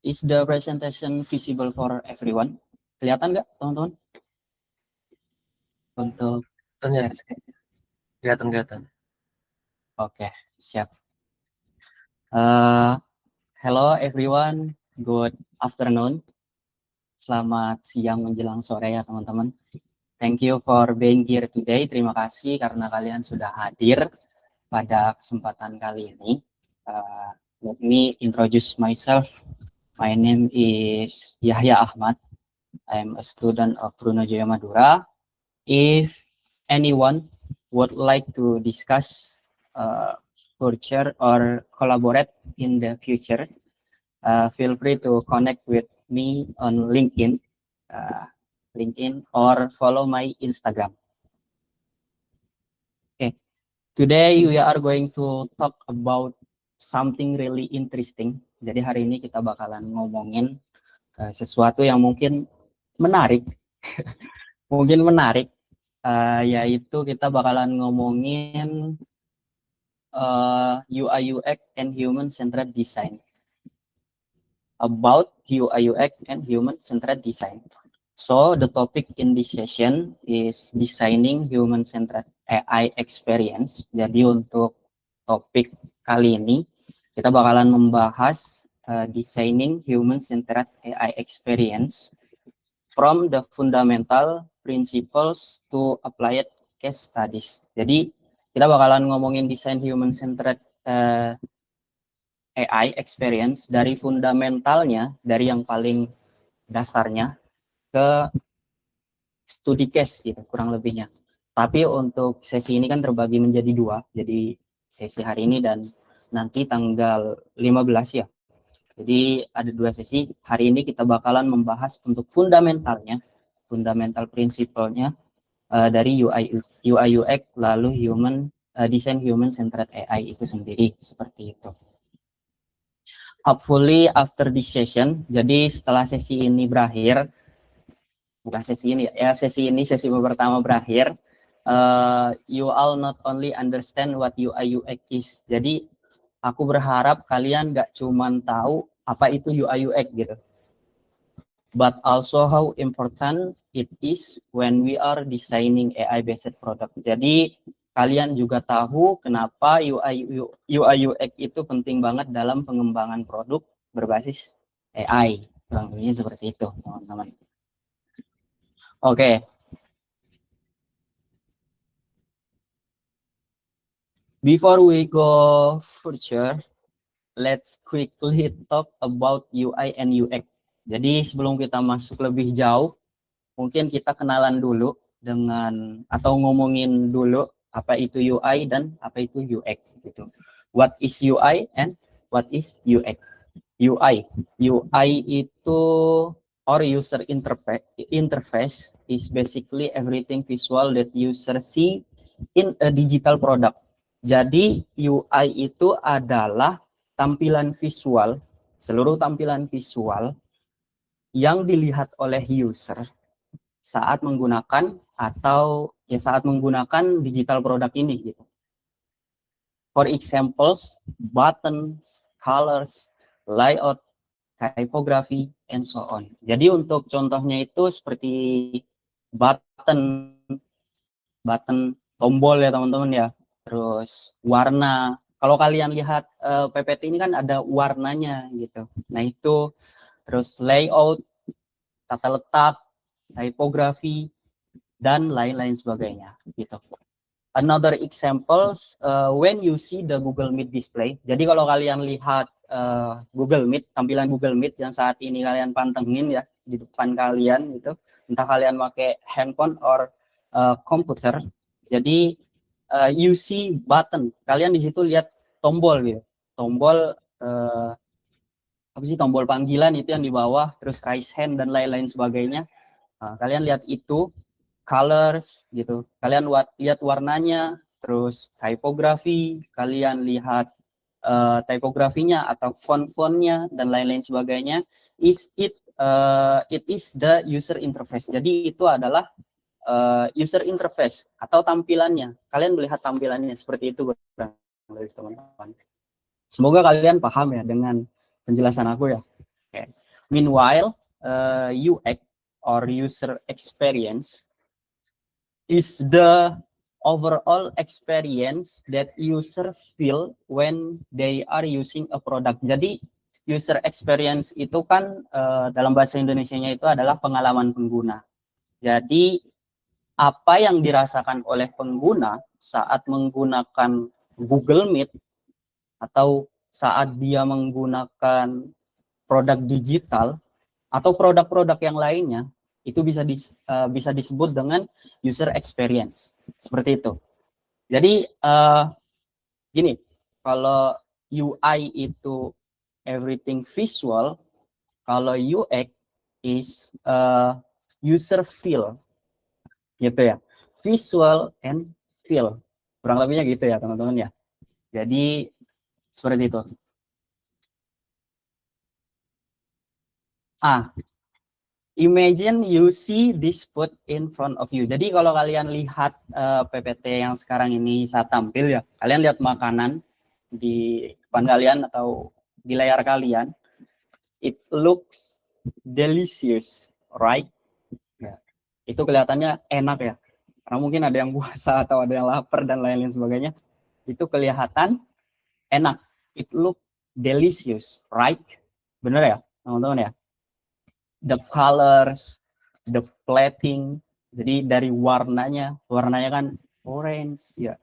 Is the presentation visible for everyone? Kelihatan nggak, teman-teman? Untuk share screen. Kelihatan. Oke, siap. Hello everyone, good afternoon. Selamat siang menjelang sore ya teman-teman. Thank you for being here today. Terima kasih karena kalian sudah hadir pada kesempatan kali ini. Let me introduce myself. My name is Yahya Ahmad. I'm a student of Trunajaya Madura. If anyone would like to discuss future or collaborate in the future, feel free to connect with me on LinkedIn, or follow my Instagram. Okay, today we are going to talk about something really interesting. Jadi hari ini kita bakalan ngomongin sesuatu yang mungkin menarik, yaitu kita bakalan ngomongin UI UX and human centered design. About UI UX and human centered design. So the topic in this session is designing human centered AI experience. Jadi untuk topik kali ini kita bakalan membahas designing human centered AI experience from the fundamental principles to applied case studies. Jadi kita bakalan ngomongin desain human centered AI experience dari fundamentalnya, dari yang paling dasarnya ke studi case gitu kurang lebihnya. Tapi untuk sesi ini kan terbagi menjadi dua. Jadi sesi hari ini dan nanti tanggal 15 ya. Jadi ada dua sesi. Hari ini kita bakalan membahas untuk fundamentalnya, fundamental prinsipalnya dari UI UX lalu desain human centered AI itu sendiri seperti itu. Hopefully after this session, jadi setelah sesi ini berakhir, bukan sesi ini ya, sesi pertama berakhir, you all not only understand what UI UX is. Jadi aku berharap kalian gak cuman tahu apa itu UI UX gitu, but also how important it is when we are designing AI based product. Jadi kalian juga tahu kenapa UI UX itu penting banget dalam pengembangan produk berbasis AI. Kurang lebihnya seperti itu, teman-teman. Oke. Before we go further, let's quickly talk about UI and UX. Jadi sebelum kita masuk lebih jauh, mungkin kita kenalan dulu dengan atau ngomongin dulu apa itu UI dan apa itu UX gitu. What is UI and what is UX? UI itu or user interface is basically everything visual that user see in a digital product. Jadi UI itu adalah tampilan visual, seluruh tampilan visual yang dilihat oleh user saat menggunakan digital product ini gitu. For examples, buttons, colors, layout, typography, and so on. Jadi untuk contohnya itu seperti button tombol ya teman-teman ya. Terus warna. Kalau kalian lihat PPT ini kan ada warnanya gitu. Nah itu, terus layout, tata letak, typography, dan lain-lain sebagainya gitu. Another examples, when you see the Google Meet display. Jadi kalau kalian lihat Google Meet, tampilan Google Meet yang saat ini kalian pantengin ya di depan kalian gitu, entah kalian pakai handphone or komputer. Jadi you see button, kalian di situ lihat tombol gitu, tombol tombol panggilan itu yang di bawah, terus raise hand dan lain-lain sebagainya. Kalian lihat itu. Colors gitu, kalian lihat warnanya, terus typography, kalian lihat typografinya atau font-fontnya dan lain-lain sebagainya. It is the user interface. Jadi itu adalah user interface atau tampilannya. Kalian melihat tampilannya seperti itu, teman-teman. Semoga kalian paham ya dengan penjelasan aku ya. Oke. Meanwhile, UX or user experience is the overall experience that user feel when they are using a product. Jadi user experience itu kan dalam bahasa Indonesianya itu adalah pengalaman pengguna. Jadi apa yang dirasakan oleh pengguna saat menggunakan Google Meet atau saat dia menggunakan produk digital atau produk-produk yang lainnya, itu bisa disebut dengan user experience, seperti itu. Jadi gini, kalau UI itu everything visual, kalau UX is user feel, gitu ya, visual and feel, kurang lebihnya gitu ya teman-teman ya. Jadi seperti itu. Imagine you see this food in front of you. Jadi kalau kalian lihat PPT yang sekarang ini saya tampil ya, kalian lihat makanan di depan kalian atau di layar kalian, it looks delicious, right? Ya. Itu kelihatannya enak ya, karena mungkin ada yang puasa atau ada yang lapar dan lain-lain sebagainya. Itu kelihatan enak, it look delicious, right? Bener ya teman-teman ya? The colors, the plating, jadi dari warnanya kan orange ya,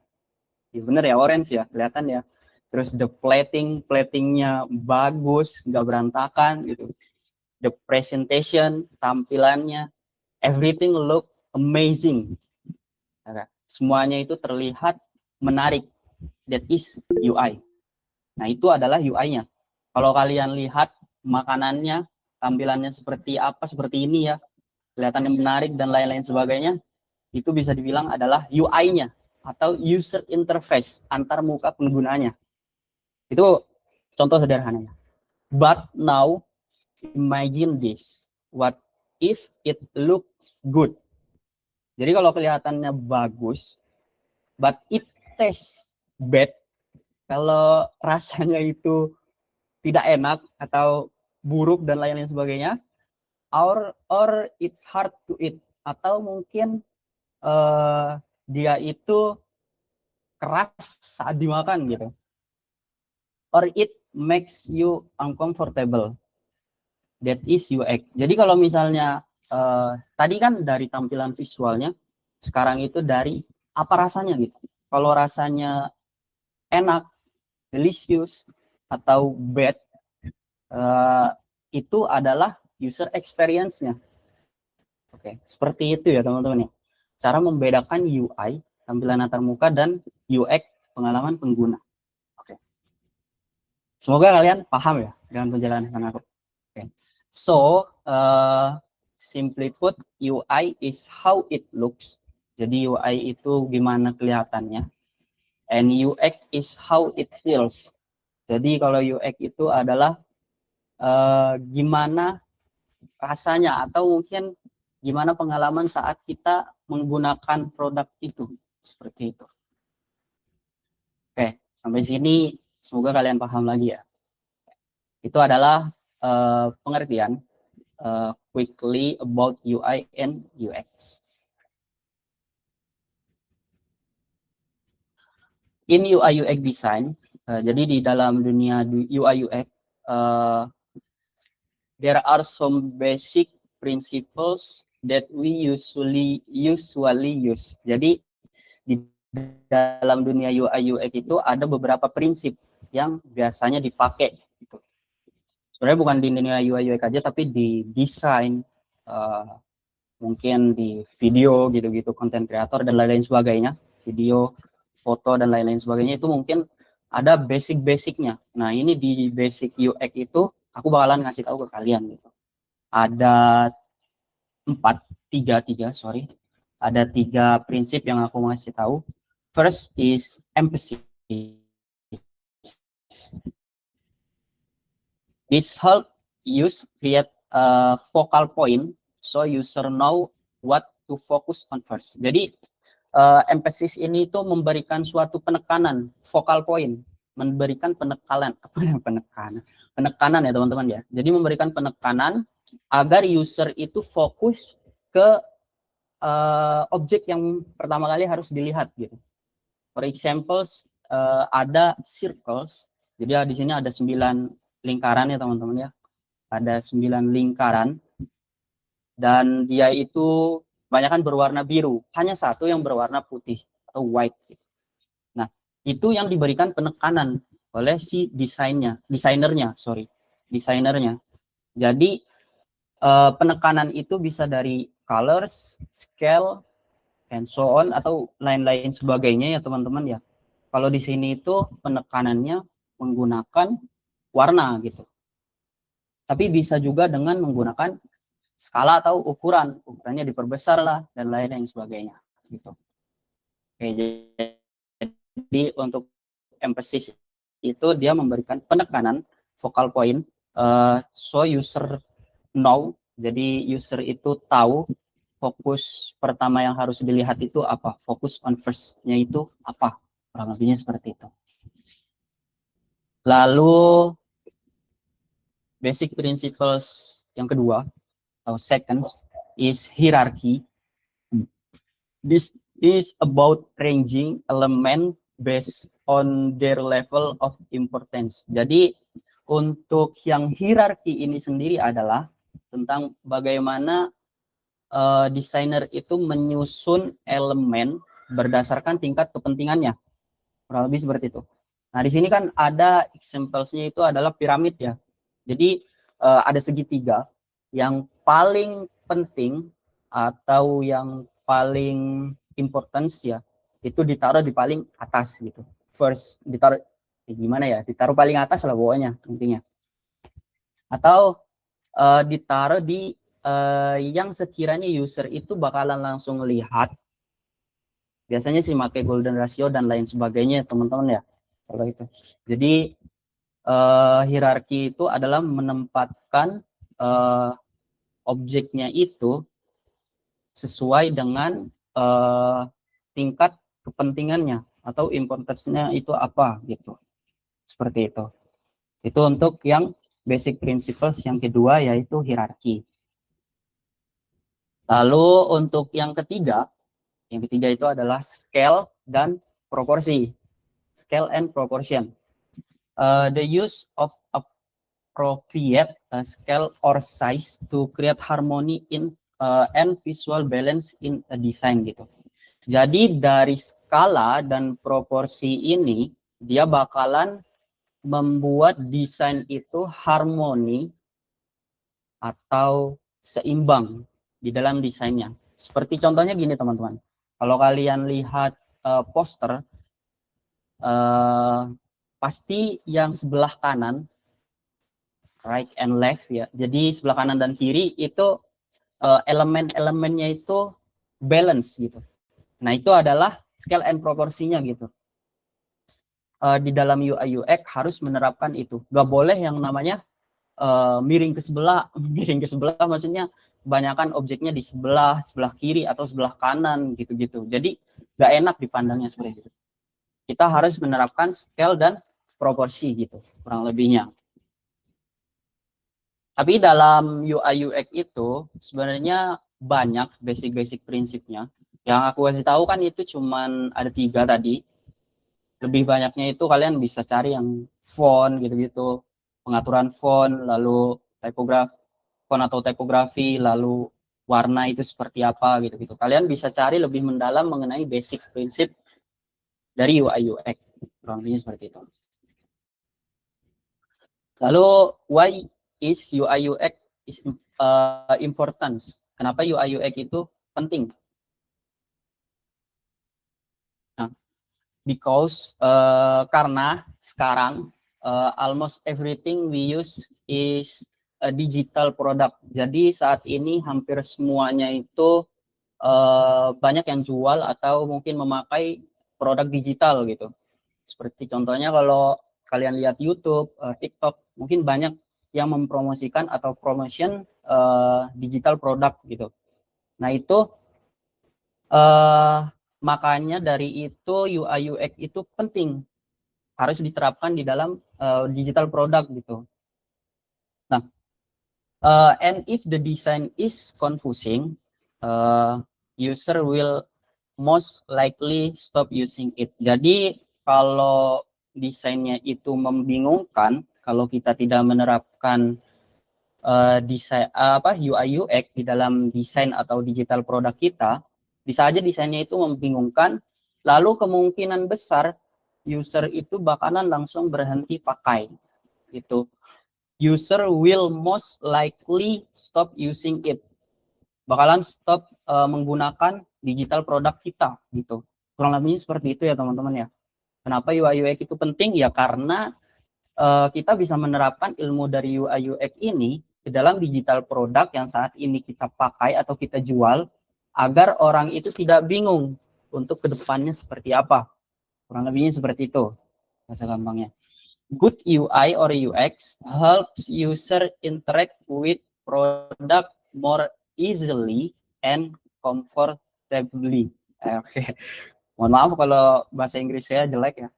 bener ya, orange ya, kelihatan ya. Terus the platingnya bagus, nggak berantakan gitu. The presentation, tampilannya, everything look amazing. Semuanya itu terlihat menarik. That is UI. Nah itu adalah UI-nya. Kalau kalian lihat makanannya, tampilannya seperti apa, seperti ini ya, kelihatannya menarik dan lain-lain sebagainya, itu bisa dibilang adalah UI-nya atau user interface antar muka penggunanya. Itu contoh sederhananya. But now imagine this, what if it looks good? Jadi kalau kelihatannya bagus, but it tastes bad, kalau rasanya itu tidak enak atau buruk dan lain-lain sebagainya, or it's hard to eat, atau mungkin dia itu keras saat dimakan gitu, or it makes you uncomfortable, that is UX. Jadi kalau misalnya tadi kan dari tampilan visualnya, sekarang itu dari apa rasanya gitu. Kalau rasanya enak, delicious, atau bad, itu adalah user experience-nya. Oke, seperti itu ya teman-teman ya. Cara membedakan UI, tampilan antar muka, dan UX, pengalaman pengguna. Oke. Semoga kalian paham ya dengan penjelasan aku. Oke. So, simply put, UI is how it looks. Jadi UI itu gimana kelihatannya. And UX is how it feels. Jadi kalau UX itu adalah gimana rasanya, atau mungkin gimana pengalaman saat kita menggunakan produk itu, seperti itu. Oke, sampai sini semoga kalian paham lagi ya. Itu adalah pengertian quickly about UI and UX. In UI UX design, jadi di dalam dunia UI UX, there are some basic principles that we usually use. Jadi di dalam dunia UI UX itu ada beberapa prinsip yang biasanya dipakai. Gitu. Sebenarnya bukan di dunia UI UX aja, tapi di desain, mungkin di video gitu-gitu, content creator dan lain-lain sebagainya, video, foto dan lain-lain sebagainya, itu mungkin ada basic-basicnya. Nah ini di basic UX itu aku bakalan ngasih tahu ke kalian gitu. Ada ada tiga prinsip yang aku mau kasih tahu. First is emphasis. This help use create a focal point so user know what to focus on first. Jadi emphasis ini itu memberikan suatu penekanan, focal point, memberikan penekanan, penekanan ya teman-teman ya. Jadi memberikan penekanan agar user itu fokus ke objek yang pertama kali harus dilihat gitu. For example, ada circles. Jadi di sini ada 9 lingkaran ya teman-teman ya. Ada 9 lingkaran dan dia itu kebanyakan berwarna biru. Hanya satu yang berwarna putih atau white. Nah, itu yang diberikan penekanan oleh si desainernya. Jadi penekanan itu bisa dari colors, scale, and so on atau lain-lain sebagainya ya teman-teman ya. Kalau di sini itu penekanannya menggunakan warna gitu. Tapi bisa juga dengan menggunakan skala atau ukurannya diperbesar lah dan lain-lain sebagainya gitu. Oke, jadi untuk emphasis itu dia memberikan penekanan focal point, so user know, jadi user itu tahu fokus pertama yang harus dilihat itu apa, fokus on first-nya itu apa, kurang lebihnya seperti itu. Lalu basic principles yang kedua atau seconds is hierarchy. This is about ranging element based on their level of importance. Jadi untuk yang hierarki ini sendiri adalah tentang bagaimana desainer itu menyusun elemen berdasarkan tingkat kepentingannya. Kurang lebih seperti itu. Nah, di sini kan ada examplesnya itu adalah piramid ya. Jadi ada segitiga yang paling penting atau yang paling importance ya, itu ditaruh di paling atas gitu. First, ditaruh gimana ya? Ditaruh paling atas lah pokoknya intinya. Atau ditaruh di yang sekiranya user itu bakalan langsung lihat. Biasanya sih pakai golden ratio dan lain sebagainya teman-teman ya. Kalau itu. Jadi hierarki itu adalah menempatkan objeknya itu sesuai dengan tingkat kepentingannya atau importance-nya itu apa gitu. Seperti itu. Itu untuk yang basic principles yang kedua yaitu hierarki. Lalu untuk yang ketiga itu adalah scale dan proporsi. Scale and proportion. The use of appropriate scale or size to create harmony in and visual balance in a design gitu. Jadi dari skala dan proporsi ini dia bakalan membuat desain itu harmoni atau seimbang di dalam desainnya. Seperti contohnya gini teman-teman. Kalau kalian lihat poster, pasti yang sebelah kanan, right and left ya. Jadi sebelah kanan dan kiri itu elemen-elemennya itu balance gitu. Nah itu adalah scale and proporsinya gitu. Di dalam UI UX harus menerapkan itu. Gak boleh yang namanya miring ke sebelah. Miring ke sebelah maksudnya kebanyakan objeknya di sebelah kiri atau sebelah kanan gitu-gitu. Jadi gak enak dipandangnya seperti itu. Kita harus menerapkan scale dan proporsi gitu, kurang lebihnya. Tapi dalam UI UX itu sebenarnya banyak basic prinsipnya. Yang aku kasih tahu kan itu cuman ada 3 tadi. Lebih banyaknya itu kalian bisa cari yang font gitu-gitu, pengaturan font, lalu font atau tipografi, lalu warna itu seperti apa gitu-gitu. Kalian bisa cari lebih mendalam mengenai basic prinsip dari UI UX. Kurang lebihnya seperti itu. Lalu why is UI UX is important? Kenapa UI UX itu penting? Nah, because karena sekarang almost everything we use is a digital product. Jadi saat ini hampir semuanya itu banyak yang jual atau mungkin memakai produk digital gitu. Seperti contohnya kalau kalian lihat YouTube, TikTok, mungkin banyak yang mempromosikan atau promotion digital produk gitu. Nah itu makanya dari itu UI UX itu penting, harus diterapkan di dalam digital produk gitu. And if the design is confusing, user will most likely stop using it. Jadi kalau desainnya itu membingungkan, kalau kita tidak menerapkan desain UI UX di dalam desain atau digital produk kita, bisa aja desainnya itu membingungkan, lalu kemungkinan besar user itu bakalan langsung berhenti pakai gitu. User will most likely stop using it. Bakalan stop menggunakan digital produk kita gitu. Kurang lebihnya seperti itu ya teman-teman ya. Kenapa UI UX itu penting? Ya karena kita bisa menerapkan ilmu dari UI UX ini ke dalam digital produk yang saat ini kita pakai atau kita jual, agar orang itu tidak bingung untuk kedepannya seperti apa. Kurang lebihnya seperti itu bahasa gampangnya. Good UI or UX helps user interact with product more easily and comfortably. Oke. Mohon maaf kalau bahasa Inggris saya jelek ya.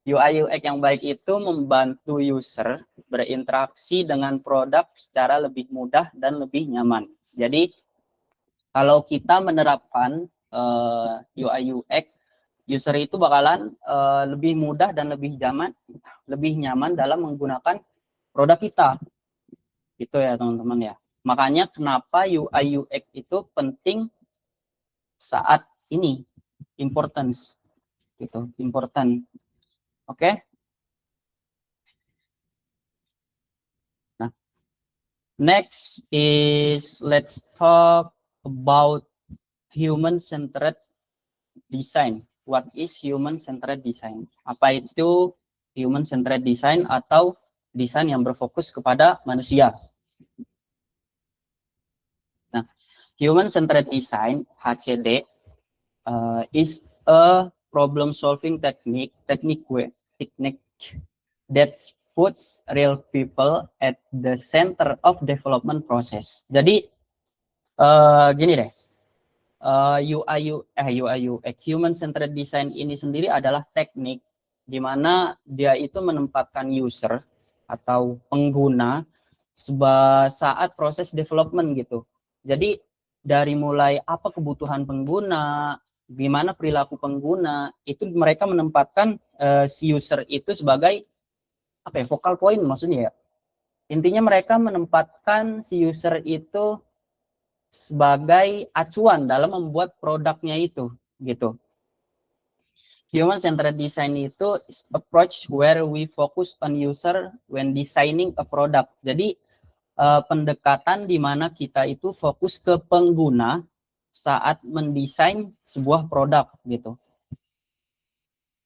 UI UX yang baik itu membantu user berinteraksi dengan produk secara lebih mudah dan lebih nyaman. Jadi kalau kita menerapkan UI UX, user itu bakalan lebih mudah dan lebih nyaman dalam menggunakan produk kita. Itu ya teman-teman ya. Makanya kenapa UI UX itu penting saat ini, importance gitu, important. Oke. Nah, next is let's talk about human-centered design. What is human-centered design? Apa itu human-centered design atau desain yang berfokus kepada manusia? Nah, human-centered design (HCD) is a problem-solving technique that puts real people at the center of development process. Jadi gini deh. UI UX human centered design ini sendiri adalah teknik di mana dia itu menempatkan user atau pengguna saat proses development gitu. Jadi dari mulai apa kebutuhan pengguna, gimana perilaku pengguna, itu mereka menempatkan si user itu sebagai apa ya, focal point maksudnya ya. Intinya mereka menempatkan si user itu sebagai acuan dalam membuat produknya itu gitu. Human centered design itu is approach where we focus on user when designing a product. Jadi pendekatan di mana kita itu fokus ke pengguna saat mendesain sebuah produk gitu.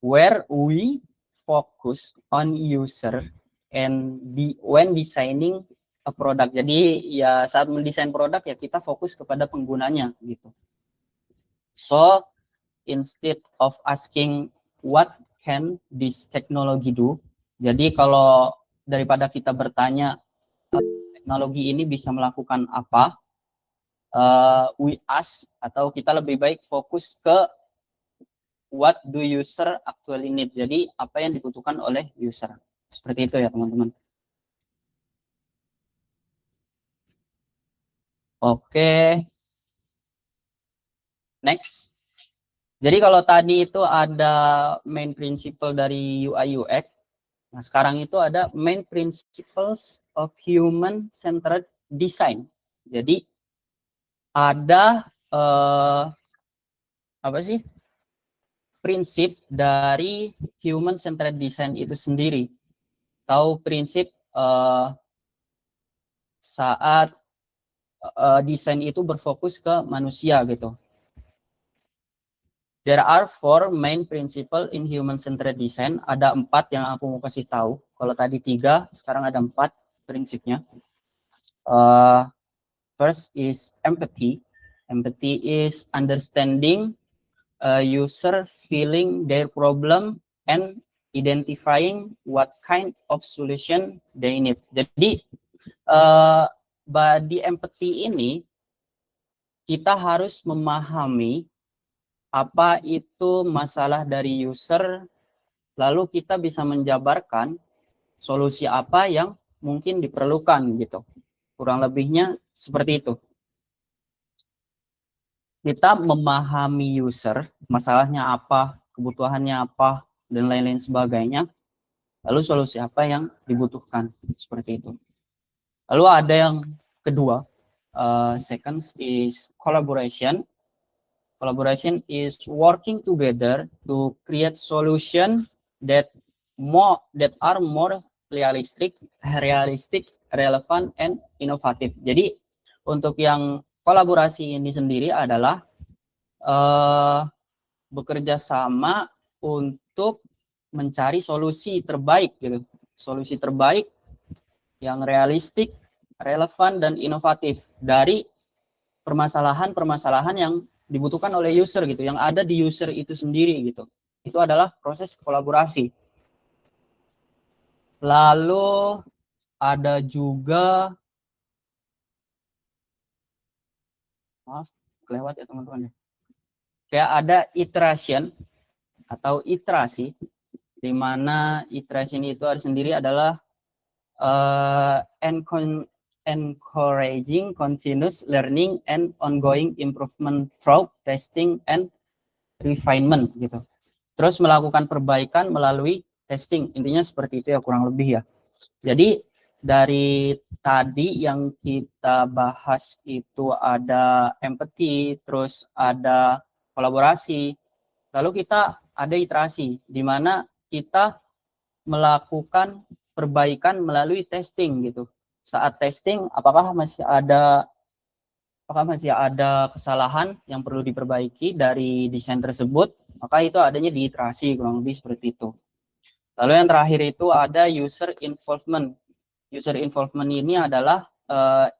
Where we focus on user and when designing a product. Jadi ya saat mendesain produk ya kita fokus kepada penggunanya gitu. So instead of asking what can this technology do, jadi kalau daripada kita bertanya teknologi ini bisa melakukan apa, we ask atau kita lebih baik fokus ke what do user actually need. Jadi apa yang dibutuhkan oleh user. Seperti itu ya teman-teman. Oke. Next. Jadi kalau tadi itu ada main principle dari UI UX. Nah, sekarang itu ada main principles of human centered design. Jadi ada apa sih? Prinsip dari human centered design itu sendiri. Tahu prinsip saat desain itu berfokus ke manusia gitu. There are 4 main principle in human-centered design. Ada 4 yang aku mau kasih tahu. Kalau tadi 3, sekarang ada 4 prinsipnya. First is empathy. Empathy is understanding user feeling their problem and identifying what kind of solution they need. Jadi di empathy ini kita harus memahami apa itu masalah dari user, lalu kita bisa menjabarkan solusi apa yang mungkin diperlukan gitu. Kurang lebihnya seperti itu. Kita memahami user, masalahnya apa, kebutuhannya apa, dan lain-lain sebagainya. Lalu solusi apa yang dibutuhkan, seperti itu. Lalu ada yang kedua, second is collaboration. Collaboration is working together to create solution that are more realistic, relevant, and innovative. Jadi untuk yang kolaborasi ini sendiri adalah bekerja sama untuk mencari solusi terbaik gitu. Solusi terbaik yang realistik, relevan, dan inovatif dari permasalahan-permasalahan yang dibutuhkan oleh user gitu, yang ada di user itu sendiri gitu. Itu adalah proses kolaborasi. Lalu ada juga, maaf, kelewat ya teman-teman. Kayak ada iteration atau iterasi, di mana iteration itu sendiri adalah encouraging continuous learning and ongoing improvement through testing and refinement gitu. Terus melakukan perbaikan melalui testing. Intinya seperti itu ya, kurang lebih ya. Jadi dari tadi yang kita bahas itu ada empathy, terus ada kolaborasi, lalu kita ada iterasi, di mana kita melakukan perbaikan melalui testing gitu. Saat testing, apakah masih ada kesalahan yang perlu diperbaiki dari desain tersebut, maka itu adanya di iterasi, kurang lebih seperti itu. Lalu yang terakhir itu ada user involvement. User involvement ini adalah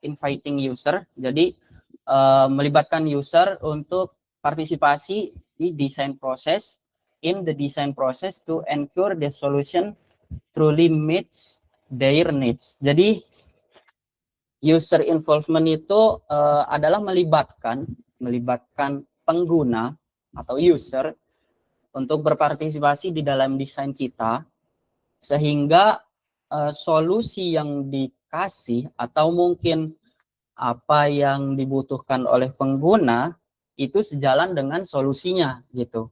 inviting user, jadi melibatkan user untuk partisipasi di desain proses, in the design process to ensure the solution truly meets their needs. Jadi user involvement itu adalah melibatkan pengguna atau user untuk berpartisipasi di dalam desain kita, sehingga solusi yang dikasih atau mungkin apa yang dibutuhkan oleh pengguna itu sejalan dengan solusinya gitu.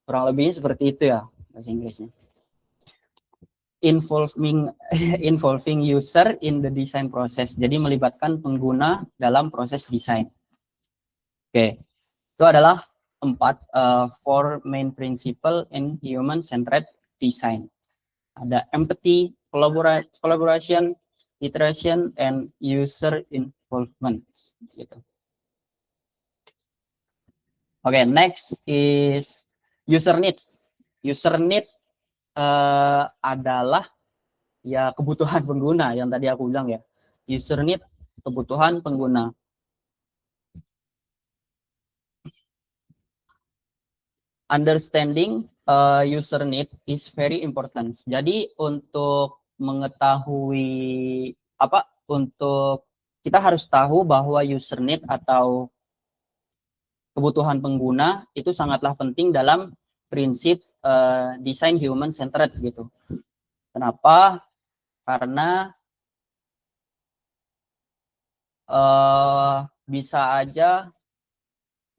Kurang lebihnya seperti itu ya bahasa Inggrisnya. Involving user in the design process. Jadi melibatkan pengguna dalam proses desain. Oke, itu adalah 4 main principle in human-centered design. Ada empathy, collaboration, iteration, and user involvement. Gitu. Oke, next is user need. User need adalah ya kebutuhan pengguna yang tadi aku bilang ya. User need, kebutuhan pengguna. Understanding user need is very important. Jadi untuk mengetahui untuk kita harus tahu bahwa user need atau kebutuhan pengguna itu sangatlah penting dalam prinsip desain human centered gitu. Kenapa? Karena bisa aja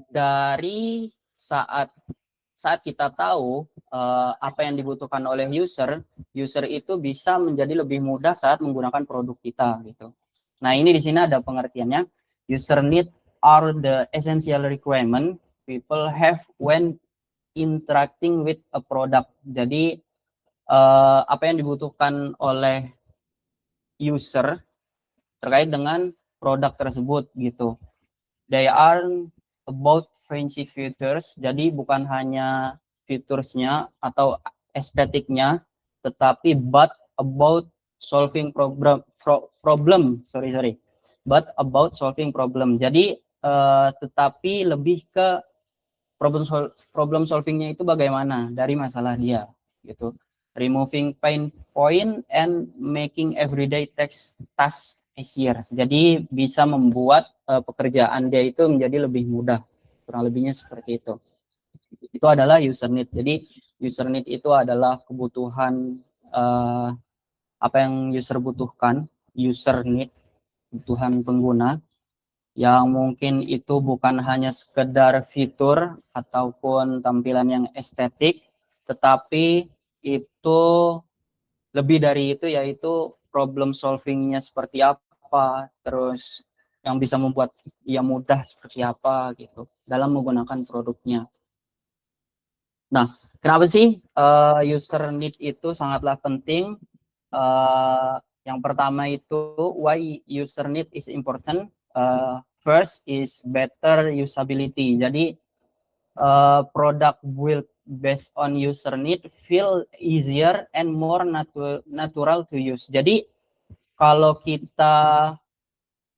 dari saat kita tahu apa yang dibutuhkan oleh user itu bisa menjadi lebih mudah saat menggunakan produk kita gitu. Nah, ini di sini ada pengertiannya. User need are the essential requirement people have when interacting with a product. Jadi apa yang dibutuhkan oleh user terkait dengan produk tersebut gitu. They are about fancy features, jadi bukan hanya fiturnya atau estetiknya, tetapi but about solving problem, but about solving problem. Jadi tetapi lebih ke problem solvingnya itu bagaimana dari masalah dia gitu. Removing pain point and making everyday task easier. Jadi bisa membuat pekerjaan dia itu menjadi lebih mudah. Kurang lebihnya seperti itu. Itu adalah user need. Jadi user need itu adalah kebutuhan apa yang user butuhkan, user need. kebutuhan pengguna, yang mungkin itu bukan hanya sekedar fitur ataupun tampilan yang estetik, tetapi itu lebih dari itu, yaitu problem solvingnya seperti apa, terus yang bisa membuat ia mudah seperti apa gitu dalam menggunakan produknya. Nah, kenapa sih user need itu sangatlah penting? Yang pertama itu, why user need is important. First is better usability. Jadi product built based on user need feel easier and more natural to use. Jadi kalau kita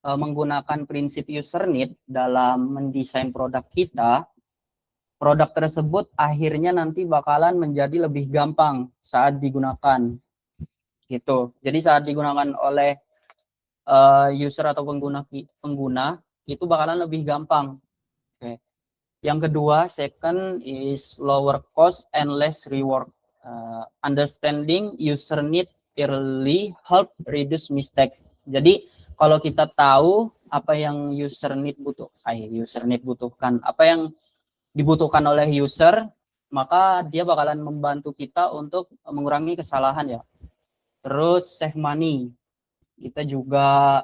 menggunakan prinsip user need dalam mendesain produk kita, produk tersebut akhirnya nanti bakalan menjadi lebih gampang saat digunakan gitu. Jadi saat digunakan oleh user atau pengguna itu bakalan lebih gampang. Oke. Yang kedua, second is lower cost and less reward. Understanding user need early help reduce mistake. Jadi kalau kita tahu apa yang user need butuhkan, apa yang dibutuhkan oleh user, maka dia bakalan membantu kita untuk mengurangi kesalahan ya. Terus save money, kita juga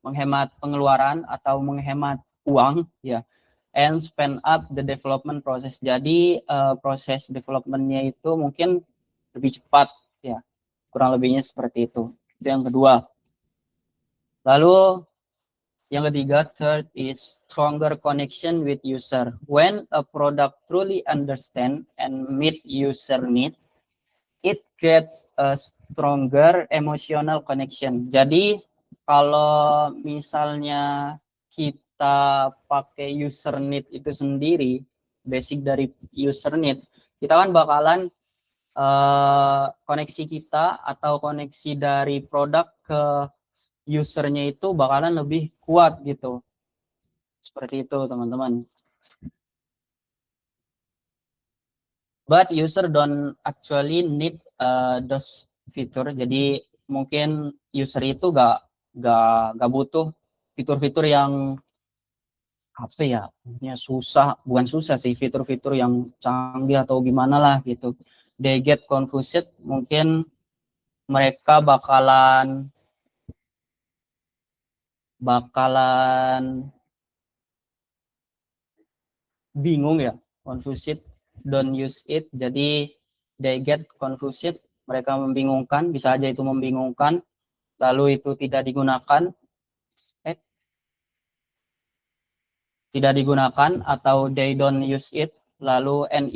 menghemat pengeluaran atau menghemat uang ya, and spend up the development process. Jadi proses developmentnya itu mungkin lebih cepat ya, kurang lebihnya seperti itu. Itu yang kedua. Lalu yang ketiga, third is stronger connection with user. When a product truly understand and meet user need, it creates a stronger emotional connection. Jadi kalau misalnya kita pakai user need itu sendiri, basic dari user need, kita kan bakalan koneksi kita atau koneksi dari produk ke usernya itu bakalan lebih kuat gitu. Seperti itu teman-teman. But user don't actually need those fitur. Jadi mungkin user itu gak butuh fitur-fitur yang apa ya, susah, bukan susah sih, fitur-fitur yang canggih atau gimana lah gitu. They get confused, mungkin mereka bakalan bingung ya, confused, don't use it. Jadi they get confused, mereka membingungkan, bisa aja itu membingungkan, lalu itu tidak digunakan atau they don't use it, lalu and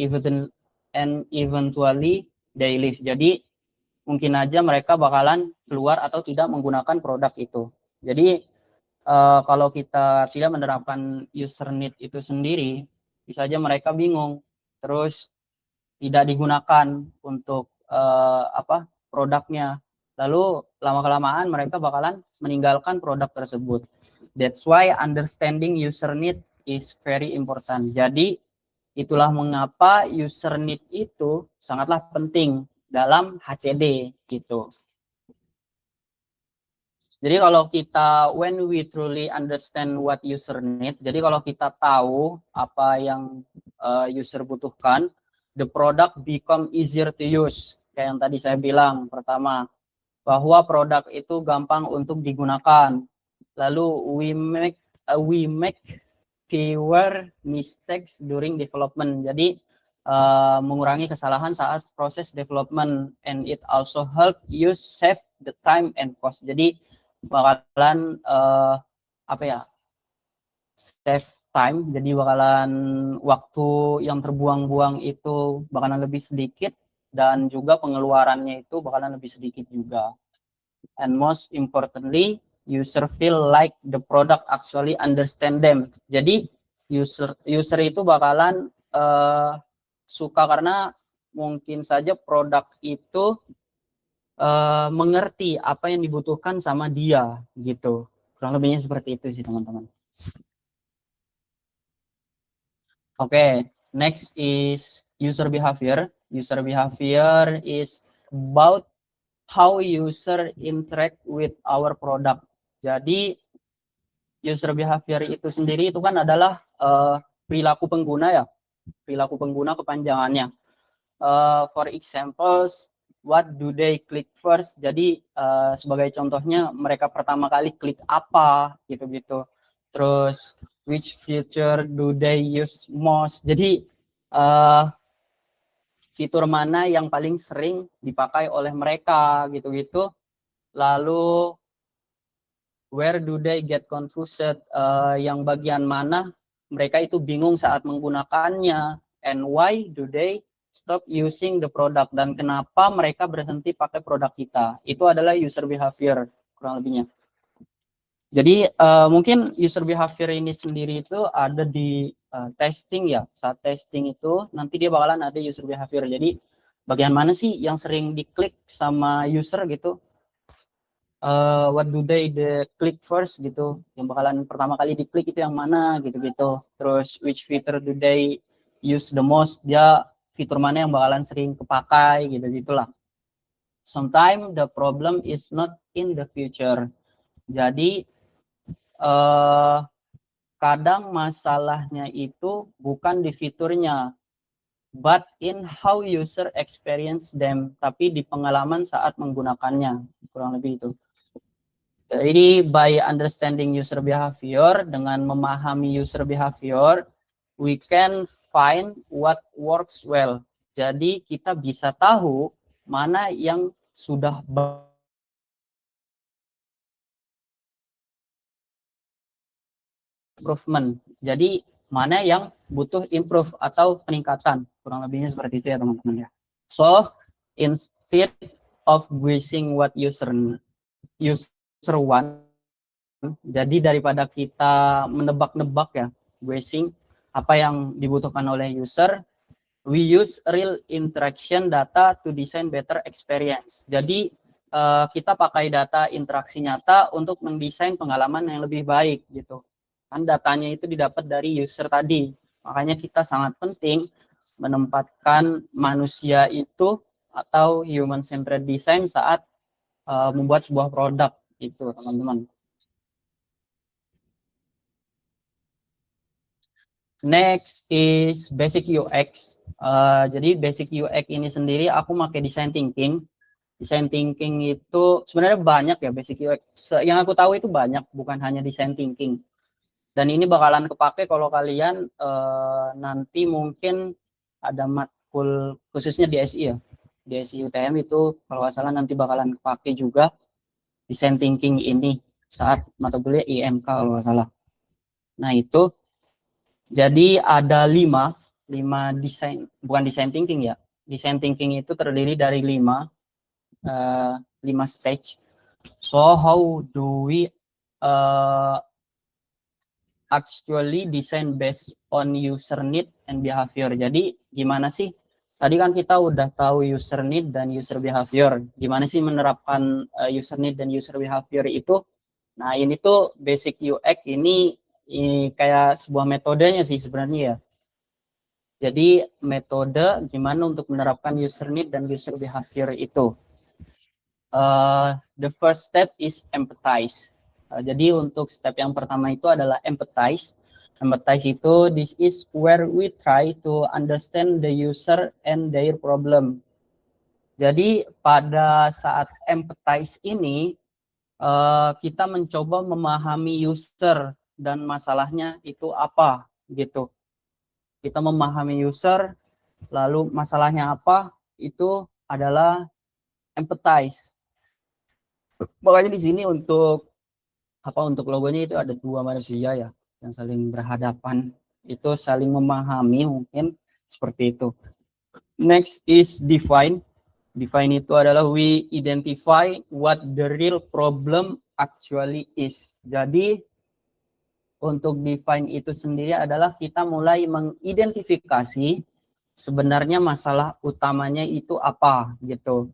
eventually they leave. Jadi mungkin aja mereka bakalan keluar atau tidak menggunakan produk itu. Jadi kalau kita tidak menerapkan user need itu sendiri, bisa aja mereka bingung, terus tidak digunakan untuk produknya. Lalu lama-kelamaan mereka bakalan meninggalkan produk tersebut. That's why understanding user need is very important. Jadi itulah mengapa user need itu sangatlah penting dalam HCD gitu. Jadi kalau kita, when we truly understand what user need, jadi kalau kita tahu apa yang user butuhkan, the product become easier to use. Kayak yang tadi saya bilang pertama, bahwa produk itu gampang untuk digunakan. Lalu we make fewer mistakes during development. Jadi mengurangi kesalahan saat proses development, and it also help you save the time and cost. Jadi bakalan save time, jadi bakalan waktu yang terbuang-buang itu bakalan lebih sedikit, dan juga pengeluarannya itu bakalan lebih sedikit juga. And most importantly, user feel like the product actually understand them. Jadi user itu bakalan suka karena mungkin saja produk itu mengerti apa yang dibutuhkan sama dia gitu. Kurang lebihnya seperti itu sih teman-teman. Oke, next is user behavior. User behavior is about how user interact with our product. Jadi user behavior itu sendiri itu kan adalah perilaku pengguna ya, perilaku pengguna kepanjangannya. For examples, what do they click first? Jadi sebagai contohnya mereka pertama kali klik apa gitu-gitu. Terus which feature do they use most? Jadi fitur mana yang paling sering dipakai oleh mereka gitu-gitu. Lalu where do they get confused? Yang bagian mana mereka itu bingung saat menggunakannya, and why do they stop using the product, dan kenapa mereka berhenti pakai produk kita. Itu adalah user behavior kurang lebihnya. Jadi mungkin user behavior ini sendiri itu ada di testing ya. Saat testing itu nanti dia bakalan ada user behavior. Jadi bagian mana sih yang sering diklik sama user gitu. What do they click first gitu, yang bakalan pertama kali diklik itu yang mana gitu-gitu. Terus which feature do they use the most, dia fitur mana yang bakalan sering kepakai gitu-gitulah. Sometimes the problem is not in the future. Jadi kadang masalahnya itu bukan di fiturnya, but in how user experience them, tapi di pengalaman saat menggunakannya, kurang lebih itu. Jadi by understanding user behavior, dengan memahami user behavior, we can find what works well. Jadi kita bisa tahu mana yang sudah improvement. Jadi mana yang butuh improve atau peningkatan. Kurang lebihnya seperti itu ya teman-teman ya. So instead of guessing what user want, jadi daripada kita menebak-nebak ya, guessing apa yang dibutuhkan oleh user, we use real interaction data to design better experience. Jadi kita pakai data interaksi nyata untuk mendesain pengalaman yang lebih baik gitu. Kan datanya itu didapat dari user tadi. Makanya kita sangat penting menempatkan manusia itu atau human centered design saat membuat sebuah produk itu, teman-teman. Next is basic UX. Jadi basic UX ini sendiri aku pakai design thinking. Design thinking itu sebenarnya banyak ya basic UX. Yang aku tahu itu banyak, bukan hanya design thinking. Dan ini bakalan kepake kalau kalian nanti mungkin ada matkul khususnya di SI ya. Di SI UTM itu kalau nggak salah nanti bakalan kepake juga design thinking ini saat mata kuliah IMK kalau nggak salah. Nah itu. Jadi ada lima desain, bukan design thinking ya. Design thinking itu terdiri dari lima stage. So how do we actually design based on user need and behavior? Jadi gimana sih? Tadi kan kita udah tahu user need dan user behavior. Gimana sih menerapkan user need dan user behavior itu? Nah ini tuh basic UX ini kayak sebuah metodenya sih sebenarnya ya. Jadi metode gimana untuk menerapkan user need dan user behavior itu. The first step is empathize. Jadi untuk step yang pertama itu adalah empathize. Empathize itu this is where we try to understand the user and their problem. Jadi pada saat empathize ini kita mencoba memahami user dan masalahnya itu apa gitu. Kita memahami user, lalu masalahnya apa, itu adalah empathize. Makanya di sini untuk logonya itu ada dua manusia ya yang saling berhadapan, itu saling memahami, mungkin seperti itu. Next is define. Define itu adalah we identify what the real problem actually is. Jadi untuk define itu sendiri adalah kita mulai mengidentifikasi sebenarnya masalah utamanya itu apa gitu.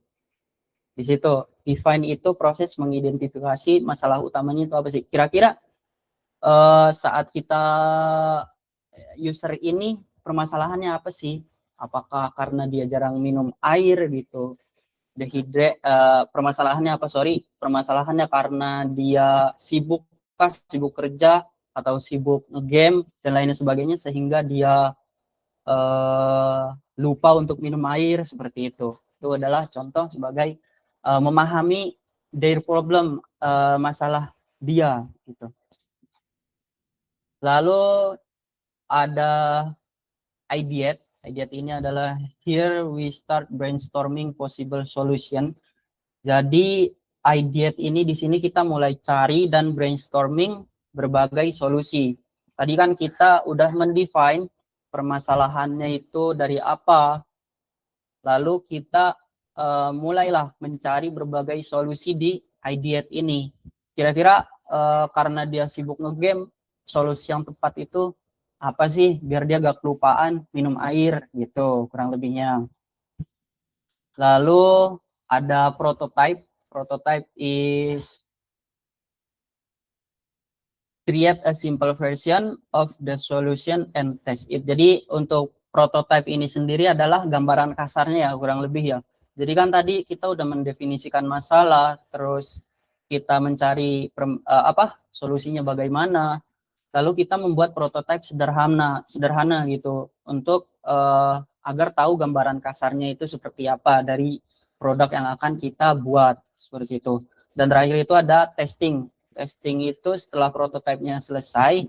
Di situ define itu proses mengidentifikasi masalah utamanya itu apa sih. Kira-kira saat kita user ini permasalahannya apa sih? Apakah karena dia jarang minum air gitu? permasalahannya apa? Sorry, permasalahannya karena dia sibuk kerja atau sibuk game dan lain sebagainya sehingga dia lupa untuk minum air seperti itu. Itu adalah contoh sebagai memahami their problem, masalah dia gitu. Lalu ada ideate. Ideate ini adalah here we start brainstorming possible solution. Jadi ideate ini di sini kita mulai cari dan brainstorming berbagai solusi. Tadi kan kita udah mendefine permasalahannya itu dari apa. Lalu kita mulailah mencari berbagai solusi di ideate ini. Kira-kira karena dia sibuk ngegame, solusi yang tepat itu apa sih biar dia gak kelupaan minum air gitu kurang lebihnya. Lalu ada prototype. Prototype is create a simple version of the solution and test it. Jadi untuk prototype ini sendiri adalah gambaran kasarnya ya kurang lebih ya. Jadi kan tadi kita udah mendefinisikan masalah, terus kita mencari solusinya bagaimana. Lalu kita membuat prototipe sederhana gitu untuk agar tahu gambaran kasarnya itu seperti apa dari produk yang akan kita buat seperti itu. Dan terakhir itu ada testing. Testing itu setelah prototipenya selesai,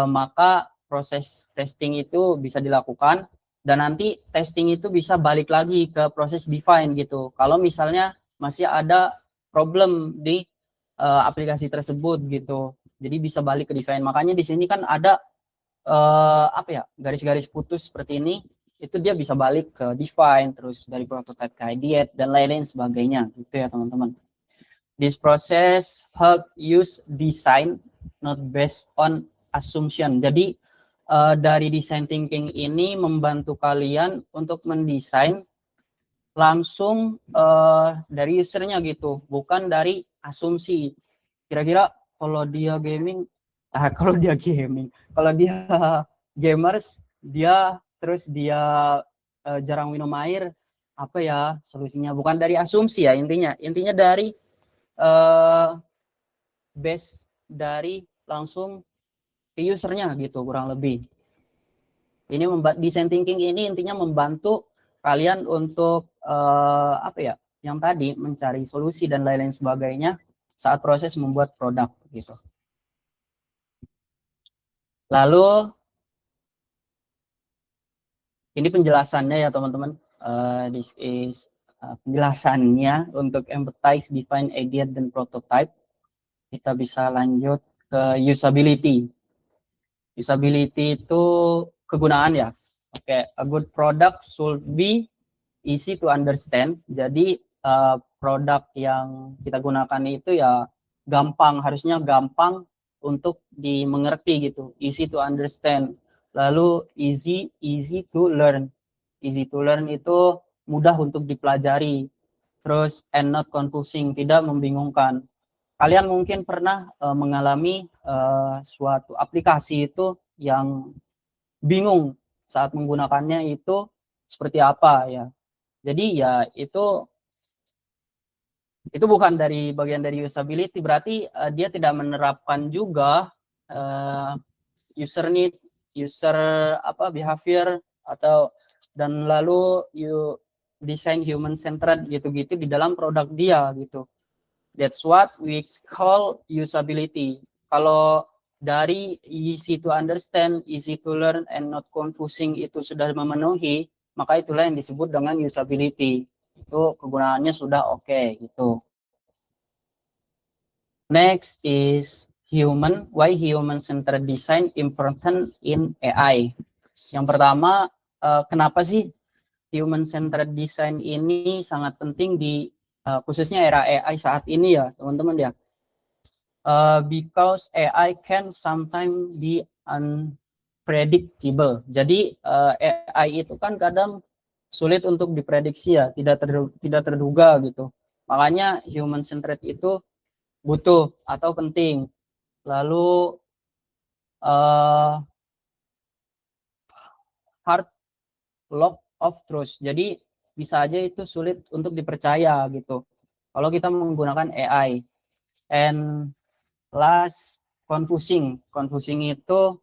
maka proses testing itu bisa dilakukan dan nanti testing itu bisa balik lagi ke proses define gitu. Kalau misalnya masih ada problem di aplikasi tersebut gitu. Jadi bisa balik ke define. Makanya di sini kan ada garis-garis putus seperti ini. Itu dia bisa balik ke define, terus dari prototype ke ideate dan lain-lain sebagainya gitu ya teman-teman. This process help use design not based on assumption. Jadi dari design thinking ini membantu kalian untuk mendesain langsung dari usernya gitu, bukan dari asumsi. Kira-kira kalau dia kalau dia gamers, dia jarang minum air, apa ya solusinya? Bukan dari asumsi ya intinya dari base dari langsung ke usernya gitu kurang lebih. Ini design thinking ini intinya membantu kalian untuk yang tadi mencari solusi dan lain-lain sebagainya saat proses membuat produk gitu. Lalu ini penjelasannya ya teman-teman. This is penjelasannya untuk empathize, define, ideate, dan prototype. Kita bisa lanjut ke usability. Usability itu kegunaan ya. Oke, a good product should be easy to understand. Jadi produk yang kita gunakan itu ya harusnya gampang untuk dimengerti gitu. Easy to understand. Lalu easy to learn. Easy to learn itu mudah untuk dipelajari. Terus and not confusing, tidak membingungkan. Kalian mungkin pernah mengalami suatu aplikasi itu yang bingung saat menggunakannya itu seperti apa ya. Jadi ya itu bukan dari bagian dari usability, berarti dia tidak menerapkan juga user need, user behavior atau dan lalu design human centered gitu-gitu di dalam produk dia gitu. That's what we call usability. Kalau dari easy to understand, easy to learn, and not confusing itu sudah memenuhi, maka itulah yang disebut dengan usability. Itu kegunaannya sudah oke gitu. Next is human. Why human-centered design important in AI? Yang pertama, kenapa sih human-centered design ini sangat penting di khususnya era AI saat ini ya teman-teman ya. Because AI can sometimes be unpredictable. Jadi AI itu kan kadang sulit untuk diprediksi ya, tidak terduga gitu. Makanya human centered itu butuh atau penting. Lalu hard lock of trust. Jadi bisa aja itu sulit untuk dipercaya gitu kalau kita menggunakan AI. And last, confusing. Confusing itu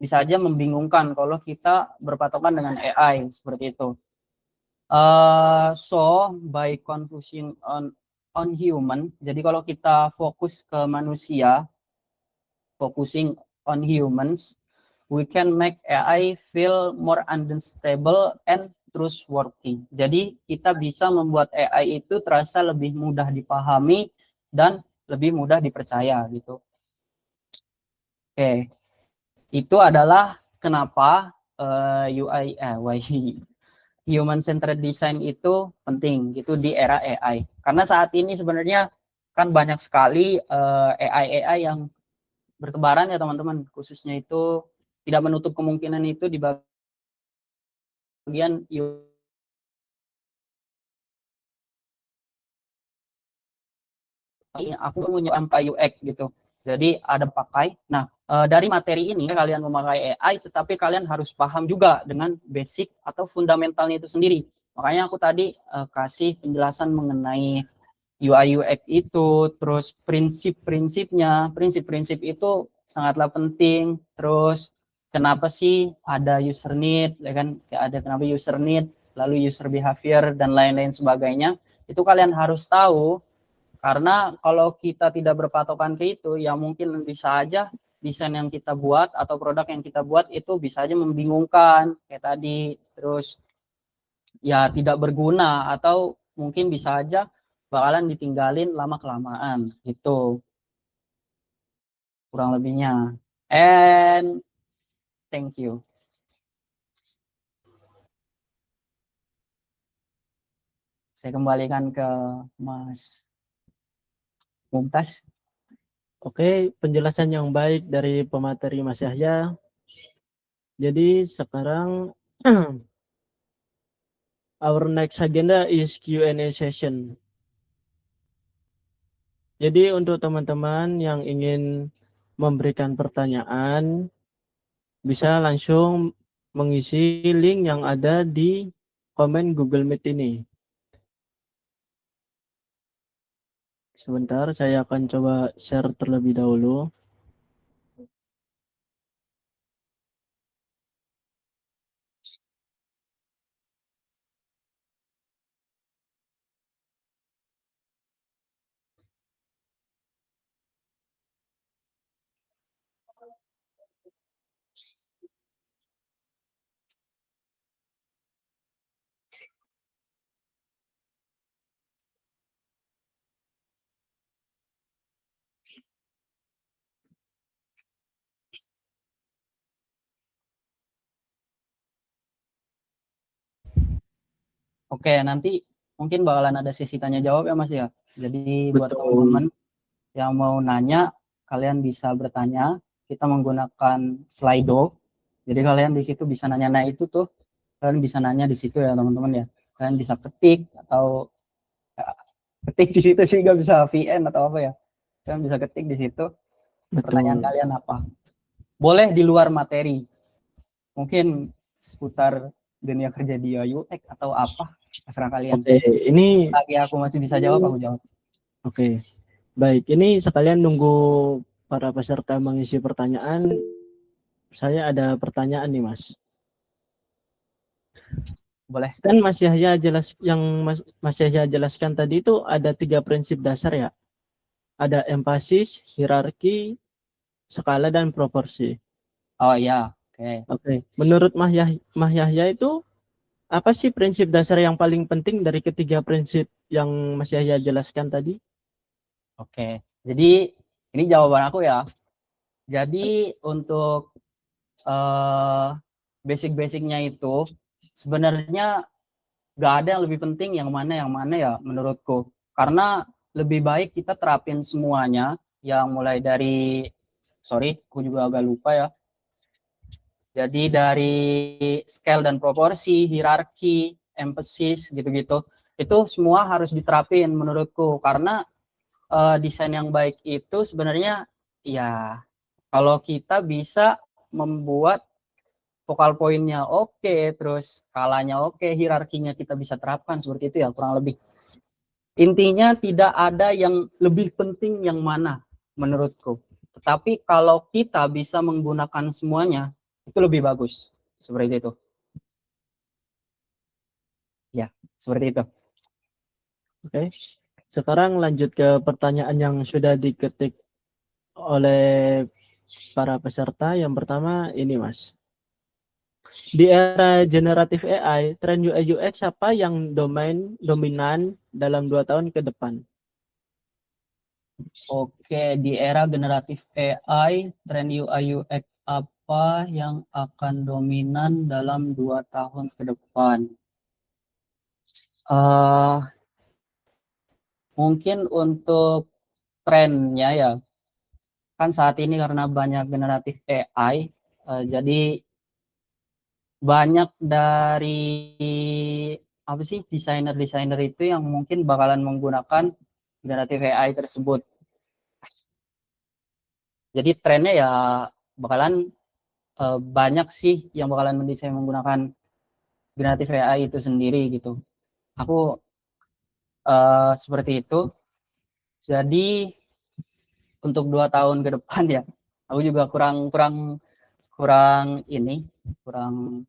bisa aja membingungkan kalau kita berpatokan dengan AI seperti itu. So by confusing on human, jadi kalau kita fokus ke manusia, focusing on humans, we can make AI feel more unstable and trustworthy. Jadi kita bisa membuat AI itu terasa lebih mudah dipahami dan lebih mudah dipercaya gitu. Oke, itu adalah kenapa UI human centered design itu penting gitu di era AI. Karena saat ini sebenarnya kan banyak sekali AI yang bertebaran ya teman-teman, khususnya itu tidak menutup kemungkinan itu di bagian aku punya sampai UX gitu. Jadi ada pakai. Nah, dari materi ini kalian memakai AI, tetapi kalian harus paham juga dengan basic atau fundamentalnya itu sendiri. Makanya aku tadi kasih penjelasan mengenai UI UX itu, terus prinsip-prinsipnya. Prinsip-prinsip itu sangatlah penting. Terus kenapa sih ada user need, ya kan? Ada kenapa user need, lalu user behavior dan lain-lain sebagainya. Itu kalian harus tahu. Karena kalau kita tidak berpatokan ke itu, ya mungkin bisa aja desain yang kita buat atau produk yang kita buat itu bisa aja membingungkan kayak tadi. Terus ya tidak berguna atau mungkin bisa aja bakalan ditinggalin lama-kelamaan gitu. Kurang lebihnya. And thank you. Saya kembalikan ke Mas Mumtaz. Oke, penjelasan yang baik dari pemateri Mas Yahya. Jadi sekarang our next agenda is Q&A session. Jadi untuk teman-teman yang ingin memberikan pertanyaan, bisa langsung mengisi link yang ada di komen Google Meet ini. Sebentar, saya akan coba share terlebih dahulu. Oke, nanti mungkin bakalan ada sesi tanya jawab ya Mas ya. Jadi buat Betul. teman-teman yang mau nanya, kalian bisa bertanya. Kita menggunakan Slido. Jadi kalian di situ bisa nanya. Nah itu tuh kalian bisa nanya di situ ya teman-teman ya. Kalian bisa ketik atau ya, ketik di situ sih, nggak bisa VN atau apa ya. Kalian bisa ketik di situ. Pertanyaan Betul. kalian apa? Boleh di luar materi. Mungkin seputar dunia kerja di UX atau apa, terserah kalian. Oke, ini Lagi aku masih bisa jawab, aku jawab. Oke, baik. Ini sekalian nunggu para peserta mengisi pertanyaan. Saya ada pertanyaan nih, Mas. Boleh. Kan Mas Yahya Mas Yahya jelaskan tadi itu ada 3 prinsip dasar ya. Ada empasis, hierarki, skala dan proporsi. Oh ya, oke. Oke. Menurut Mas Yahya itu apa sih prinsip dasar yang paling penting dari ketiga prinsip yang Mas Yahya jelaskan tadi? Oke. Jadi ini jawaban aku ya. Jadi untuk basic-basicnya itu sebenarnya nggak ada yang lebih penting yang mana ya menurutku. Karena lebih baik kita terapin semuanya, yang mulai dari, sorry, aku juga agak lupa ya. Jadi dari scale dan proporsi, hierarki, emphasis gitu-gitu, itu semua harus diterapin menurutku. Karena desain yang baik itu sebenarnya ya kalau kita bisa membuat focal point-nya oke, terus skalanya oke, hierarkinya kita bisa terapkan seperti itu ya kurang lebih. Intinya tidak ada yang lebih penting yang mana menurutku. Tetapi kalau kita bisa menggunakan semuanya, itu lebih bagus. Seperti itu. Ya, seperti itu. Oke. Sekarang lanjut ke pertanyaan yang sudah diketik oleh para peserta. Yang pertama ini, Mas. Di era generatif AI, tren UI UX apa yang dominan dalam 2 tahun ke depan? Oke, di era generatif AI, tren UI UX apa yang akan dominan dalam 2 tahun ke depan? Mungkin untuk trennya ya, kan saat ini karena banyak generatif AI, jadi banyak dari apa sih desainer-desainer itu yang mungkin bakalan menggunakan generatif AI tersebut. Jadi trennya ya bakalan banyak sih yang bakalan mendesain menggunakan generatif AI itu sendiri gitu. Aku seperti itu. Jadi untuk 2 tahun ke depan ya, aku juga kurang ini, kurang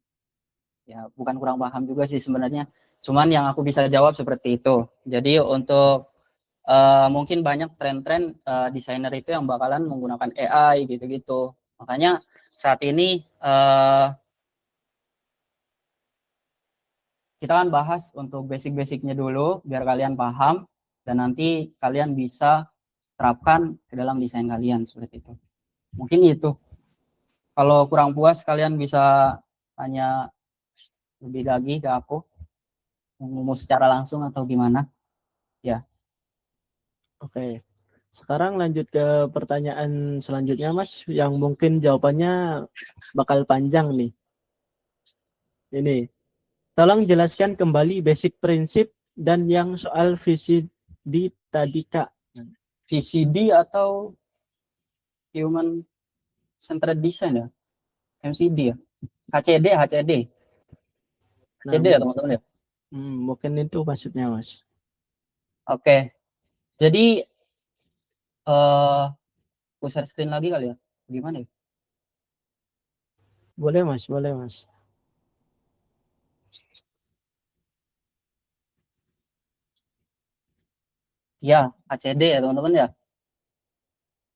ya bukan kurang paham juga sih sebenarnya. Cuman yang aku bisa jawab seperti itu. Jadi untuk mungkin banyak tren-tren desainer itu yang bakalan menggunakan AI gitu-gitu. Makanya saat ini kita kan bahas untuk basic-basicnya dulu biar kalian paham dan nanti kalian bisa terapkan ke dalam desain kalian seperti itu. Mungkin itu. Kalau kurang puas kalian bisa tanya lebih lagi ke aku, mau secara langsung atau gimana? Ya. Oke. Sekarang lanjut ke pertanyaan selanjutnya, Mas, yang mungkin jawabannya bakal panjang nih. Ini, tolong jelaskan kembali basic prinsip dan yang soal visi di tadi, Kak. VCD atau Human Centered Design ya? MCD ya? HCD Nah, ya teman-teman ya? mungkin itu maksudnya, Mas. Oke. Jadi aku share screen lagi kali ya? Gimana ya? Boleh, Mas, boleh, Mas. Ya, HCD ya teman-teman ya?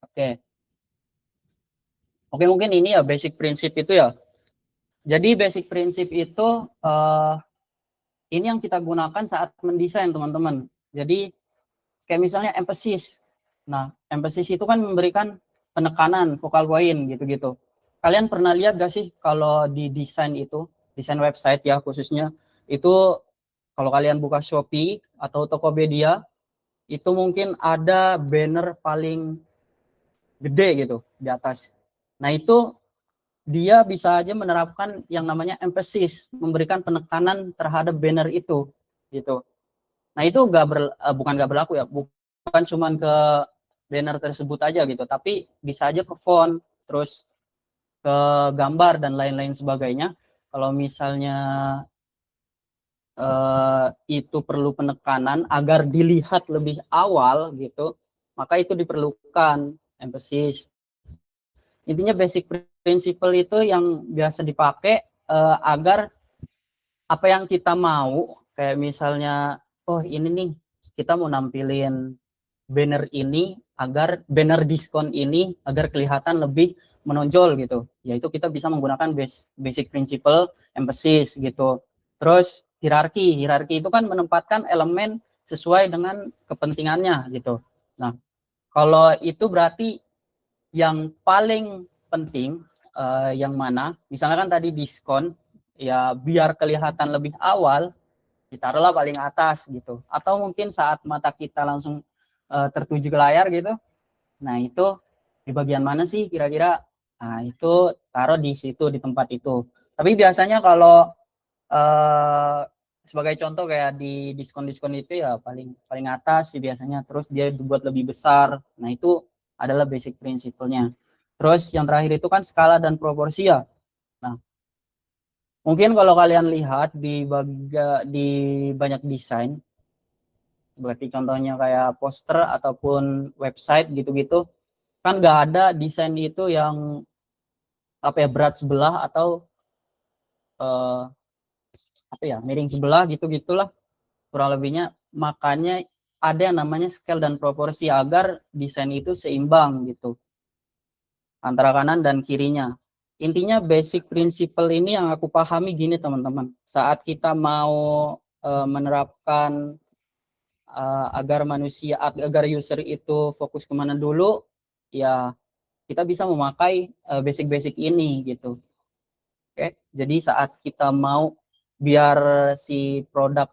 Oke. Oke, mungkin ini ya basic prinsip itu ya. Jadi basic prinsip itu ini yang kita gunakan saat mendesain teman-teman. Jadi kayak misalnya emphasis. Nah, emphasis itu kan memberikan penekanan, focal point gitu-gitu. Kalian pernah lihat gak sih kalau di desain itu, desain website ya khususnya, itu kalau kalian buka Shopee atau Tokopedia, itu mungkin ada banner paling gede gitu di atas. Nah, itu dia bisa aja menerapkan yang namanya emphasis, memberikan penekanan terhadap banner itu gitu. Nah, itu bukan gak berlaku ya, bukan cuman ke banner tersebut aja gitu, tapi bisa aja ke font, terus ke gambar dan lain-lain sebagainya. Kalau misalnya itu perlu penekanan agar dilihat lebih awal gitu, maka itu diperlukan emphasis. Intinya basic principle itu yang biasa dipakai agar apa yang kita mau, kayak misalnya, oh ini nih kita mau nampilin banner ini agar banner diskon ini agar kelihatan lebih menonjol gitu. Yaitu kita bisa menggunakan basic principle emphasis gitu. Terus hierarki itu kan menempatkan elemen sesuai dengan kepentingannya gitu. Nah, kalau itu berarti yang paling penting yang mana? Misalnya kan tadi diskon, ya biar kelihatan lebih awal, ditaruhlah paling atas gitu. Atau mungkin saat mata kita langsung tertuju ke layar gitu, nah itu di bagian mana sih kira-kira? Nah itu taruh di situ, di tempat itu. Tapi biasanya kalau sebagai contoh kayak di diskon-diskon itu ya paling atas sih biasanya, terus dia dibuat lebih besar. Nah itu adalah basic prinsipnya. Terus yang terakhir itu kan skala dan proporsi ya. Nah Mungkin kalau kalian lihat di banyak desain, berarti contohnya kayak poster ataupun website gitu-gitu, kan nggak ada desain itu yang apa ya, berat sebelah atau eh, apa ya, miring sebelah gitu-gitulah kurang lebihnya. Makanya ada yang namanya scale dan proporsi agar desain itu seimbang gitu antara kanan dan kirinya. Intinya basic principle ini yang aku pahami gini teman-teman. Saat kita mau menerapkan agar user itu fokus kemana dulu, ya kita bisa memakai basic-basic ini gitu. Oke, jadi saat kita mau biar si produk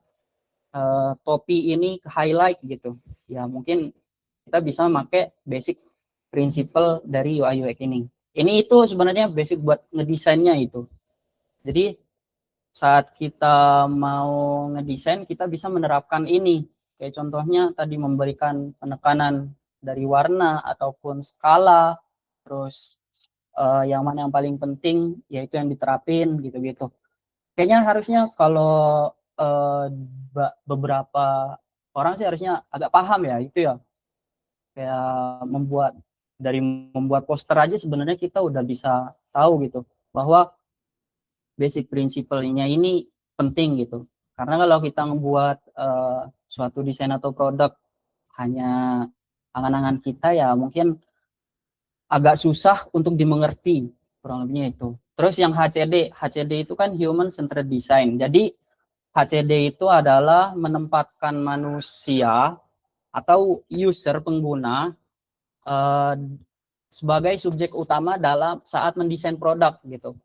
topi ini highlight gitu, ya mungkin kita bisa memakai basic principle dari UI UX ini. Ini itu sebenarnya basic buat ngedesainnya itu. Jadi saat kita mau ngedesain kita bisa menerapkan ini. Kayak contohnya tadi memberikan penekanan dari warna ataupun skala, terus yang mana yang paling penting yaitu yang diterapin gitu-gitu. Kayaknya harusnya kalau beberapa orang sih harusnya agak paham ya itu ya. Kayak membuat poster aja sebenarnya kita udah bisa tahu gitu bahwa basic prinsipalnya ini penting gitu. Karena kalau kita membuat suatu desain atau produk hanya angan-angan kita ya mungkin agak susah untuk dimengerti, kurang lebihnya itu. Terus yang HCD itu kan Human Centered Design. Jadi HCD itu adalah menempatkan manusia atau user pengguna eh, sebagai subjek utama dalam saat mendesain produk gitu.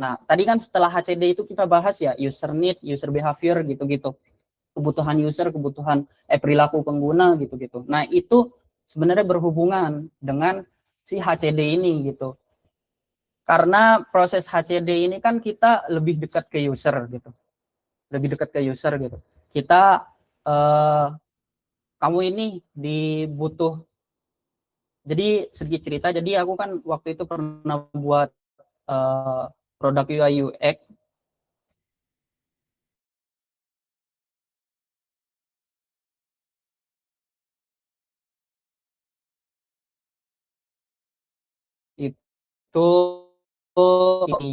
Nah, tadi kan setelah HCD itu kita bahas ya user need, user behavior gitu-gitu. Kebutuhan user, kebutuhan perilaku pengguna gitu-gitu. Nah, itu sebenarnya berhubungan dengan si HCD ini gitu. Karena proses HCD ini kan kita lebih dekat ke user gitu. Lebih dekat ke user gitu. Kita kamu ini dibutuh. Jadi sedikit cerita, jadi aku kan waktu itu pernah buat produk UI UX itu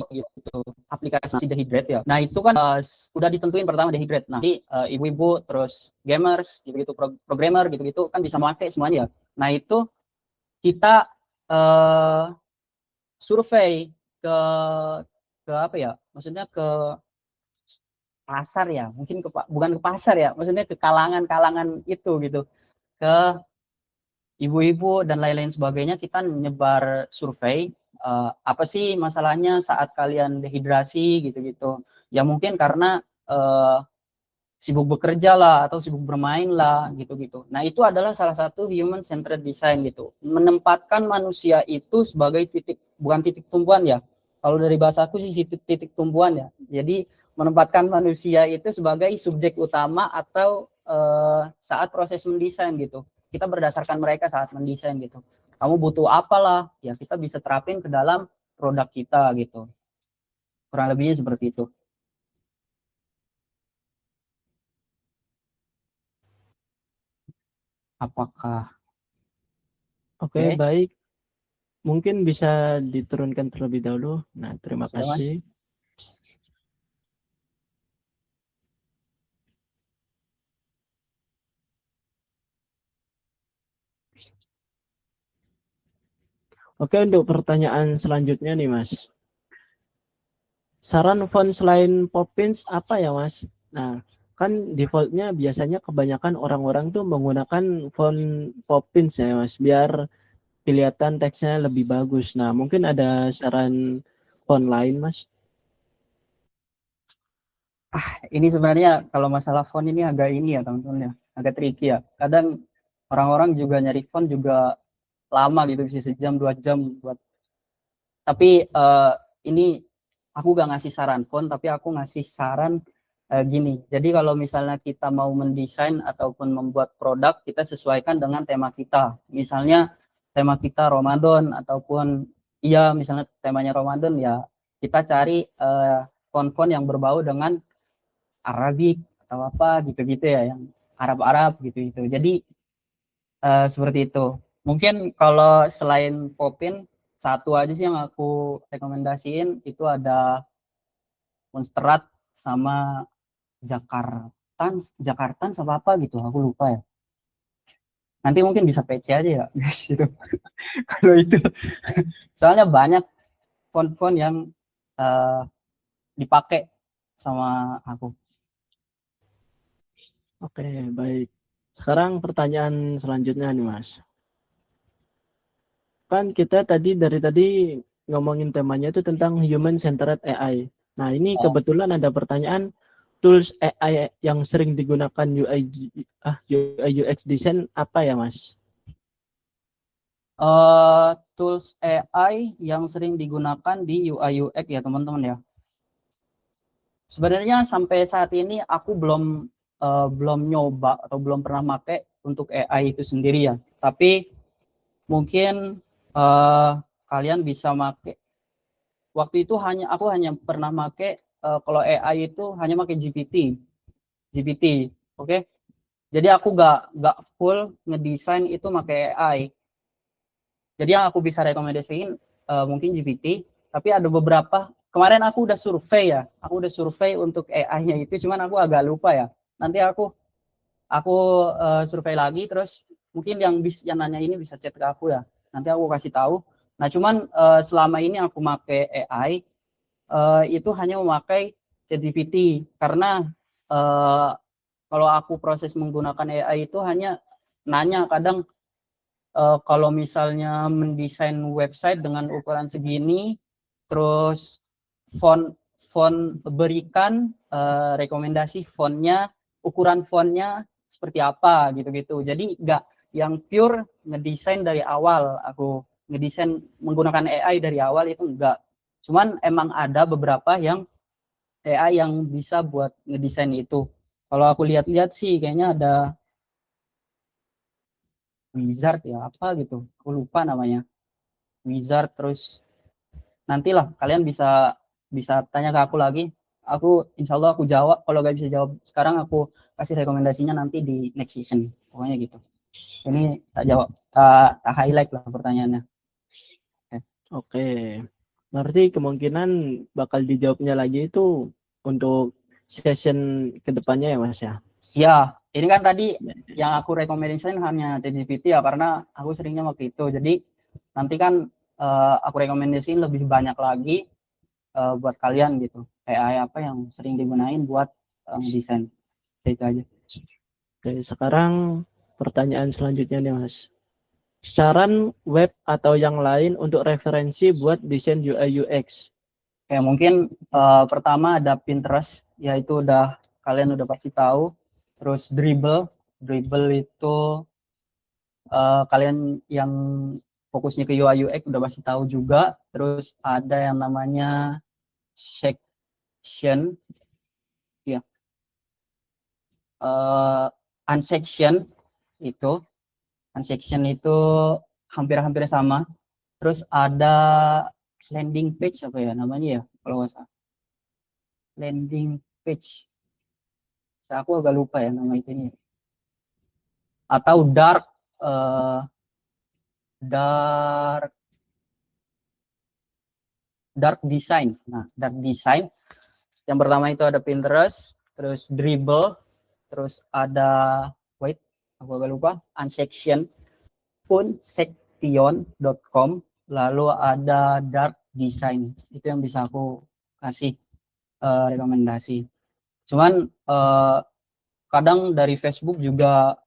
gitu, aplikasi dehydrate ya. Nah itu kan udah ditentuin pertama dehydrate. Nah jadi ibu-ibu terus gamers gitu-gitu, programmer gitu-gitu kan bisa memakai semuanya. Nah itu kita survei ke apa ya? Maksudnya ke pasar ya, mungkin bukan ke pasar ya, maksudnya ke kalangan-kalangan itu gitu, ke ibu-ibu dan lain-lain sebagainya. Kita nyebar survei apa sih masalahnya saat kalian dehidrasi gitu-gitu ya, mungkin karena sibuk bekerja lah atau sibuk bermain lah gitu-gitu. Nah itu adalah salah satu human centered design gitu, menempatkan manusia itu sebagai titik, bukan titik tumbuhan ya, kalau dari bahasa aku sih titik tumbuhan ya. Jadi menempatkan manusia itu sebagai subjek utama atau saat proses mendesain gitu, kita berdasarkan mereka saat mendesain gitu. Kamu butuh apalah, ya kita bisa terapin ke dalam produk kita gitu. Kurang lebihnya seperti itu. Apakah Oke, oke? baik. Mungkin bisa diturunkan terlebih dahulu. Nah, terima Sudah kasih. Mas? Oke, untuk pertanyaan selanjutnya nih, Mas. Saran font selain Poppins apa ya, Mas? Nah, kan defaultnya biasanya kebanyakan orang-orang tuh menggunakan font Poppins ya, Mas, biar kelihatan teksnya lebih bagus. Nah, mungkin ada saran font lain, Mas? Ini sebenarnya kalau masalah font ini agak ini ya teman-teman ya, agak tricky ya. Kadang orang-orang juga nyari font juga lama gitu, bisa sejam 2 jam buat. Tapi ini aku gak ngasih saran font, tapi aku ngasih saran gini. Jadi kalau misalnya kita mau mendesain ataupun membuat produk, kita sesuaikan dengan tema kita. Misalnya tema kita Ramadan ataupun iya misalnya temanya Ramadan ya, kita cari font-font yang berbau dengan Arabic atau apa gitu-gitu ya, yang Arab-Arab gitu-gitu. Jadi seperti itu. Mungkin kalau selain Popin, satu aja sih yang aku rekomendasiin itu ada Monsterrat sama Jakartan sama apa gitu, aku lupa ya. Nanti mungkin bisa PC aja ya guys itu. Kalau itu soalnya banyak font-font yang dipakai sama aku. Oke, baik. Sekarang pertanyaan selanjutnya nih, Mas. Kan kita dari tadi ngomongin temanya itu tentang human centered AI. Nah, ini kebetulan ada pertanyaan tools AI yang sering digunakan UI UX design apa ya, Mas? Tools AI yang sering digunakan di UI UX ya teman-teman ya. Sebenarnya sampai saat ini aku belum nyoba atau belum pernah pakai untuk AI itu sendiri ya. Tapi mungkin kalian bisa pakai. Waktu itu aku hanya pernah pakai kalau AI itu hanya pakai GPT, oke? Jadi aku nggak full ngedesain itu pakai AI. Jadi yang aku bisa rekomendasiin mungkin GPT, tapi ada beberapa. Kemarin aku udah survei untuk AI-nya itu, cuman aku agak lupa ya. Nanti aku survei lagi, terus mungkin yang nanya ini bisa chat ke aku ya. Nanti aku kasih tahu. Nah, cuman selama ini aku pakai AI itu hanya memakai ChatGPT karena kalau aku proses menggunakan AI itu hanya nanya kadang kalau misalnya mendesain website dengan ukuran segini, terus font berikan rekomendasi fontnya, ukuran fontnya seperti apa gitu-gitu. Jadi nggak yang pure ngedesain dari awal, aku ngedesain menggunakan AI dari awal itu enggak. Cuman emang ada beberapa yang AI yang bisa buat ngedesain itu. Kalau aku lihat-lihat sih kayaknya ada Wizard ya apa gitu, aku lupa namanya. Wizard, terus nantilah kalian bisa bisa tanya ke aku lagi. Aku insya Allah aku jawab. Kalau gak bisa jawab sekarang, aku kasih rekomendasinya nanti di next season. Pokoknya gitu. Ini tak jawab, tak highlight lah pertanyaannya. Oke. Berarti kemungkinan bakal dijawabnya lagi itu untuk session kedepannya ya, Mas ya? Ya, ini kan tadi yang aku rekomendasikan hanya ChatGPT ya, karena aku seringnya waktu itu. Jadi nanti kan aku rekomendasiin lebih banyak lagi buat kalian gitu. AI apa yang sering digunain buat desain. Itu aja. Oke, sekarang pertanyaan selanjutnya nih, Mas. Saran web atau yang lain untuk referensi buat desain UI UX. Kayak mungkin pertama ada Pinterest, yaitu kalian udah pasti tahu. Terus Dribble itu kalian yang fokusnya ke UI UX udah pasti tahu juga. Terus ada yang namanya Section, ya, Unsection itu, hampir-hampir sama. Terus ada landing page apa ya namanya ya kalau nggak salah. Landing page. Aku agak lupa ya nama itunya. Atau dark design. Nah, dark design. Yang pertama itu ada Pinterest, terus Dribble, terus ada aku agak lupa, Unsection, Section.com, lalu ada dark design. Itu yang bisa aku kasih rekomendasi. Cuman kadang dari Facebook juga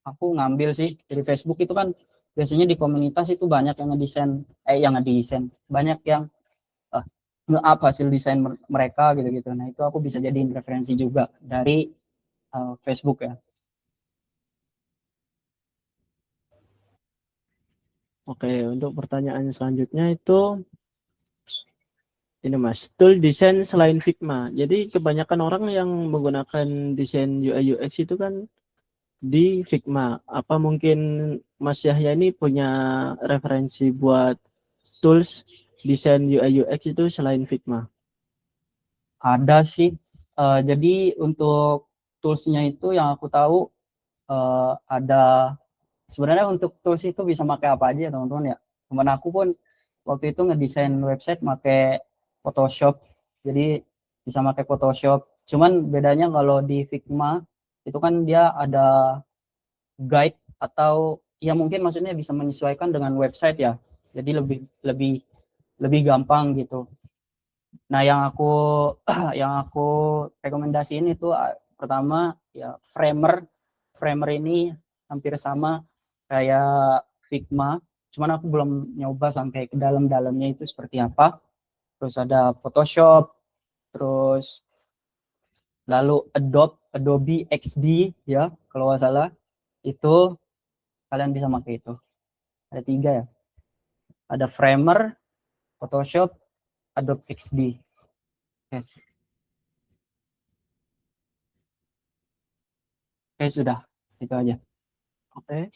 aku ngambil sih. Dari Facebook itu kan biasanya di komunitas itu banyak yang ngedesain, banyak yang nge-up hasil desain mereka gitu-gitu. Nah, itu aku bisa jadiin referensi juga dari Facebook ya. Oke, untuk pertanyaan selanjutnya itu ini Mas, tool desain selain Figma. Jadi kebanyakan orang yang menggunakan desain UI UX itu kan di Figma. Apa mungkin Mas Yahya ini punya referensi buat tools desain UI UX itu selain Figma? Ada sih. Jadi untuk toolsnya itu yang aku tahu ada sebenarnya untuk tools itu bisa pakai apa aja ya teman-teman ya. Teman aku pun waktu itu ngedesain website pakai Photoshop. Jadi bisa pakai Photoshop. Cuman bedanya kalau di Figma itu kan dia ada guide atau ya mungkin maksudnya bisa menyesuaikan dengan website ya. Jadi lebih lebih lebih gampang gitu. Nah, yang aku yang aku rekomendasiin itu pertama ya Framer. Framer ini hampir sama kayak Figma, cuman aku belum nyoba sampai ke dalam-dalamnya itu seperti apa. Terus ada Photoshop, terus lalu Adobe XD ya, kalau nggak salah itu kalian bisa pakai itu. Ada tiga ya. Ada Framer, Photoshop, Adobe XD. Oke, oke sudah itu aja. Oke.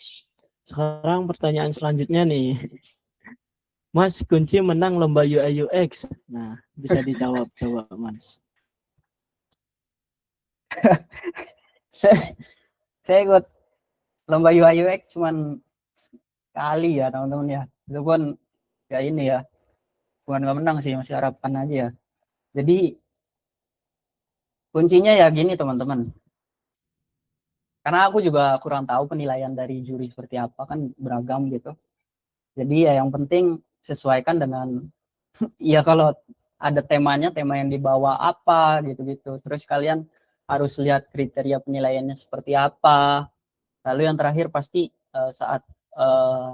Sekarang pertanyaan selanjutnya nih. Mas, kunci menang lomba UI UX. Nah, bisa dijawab coba, Mas. saya, saya ikut lomba UI UX cuman sekali ya teman-teman ya. Itu pun ya ini ya, bukan nggak menang sih, masih harapan aja ya. Jadi kuncinya ya gini teman-teman. Karena aku juga kurang tahu penilaian dari juri seperti apa, kan beragam gitu. Jadi ya yang penting sesuaikan dengan ya kalau ada temanya, tema yang dibawa apa gitu-gitu. Terus kalian harus lihat kriteria penilaiannya seperti apa. Lalu yang terakhir pasti saat eh,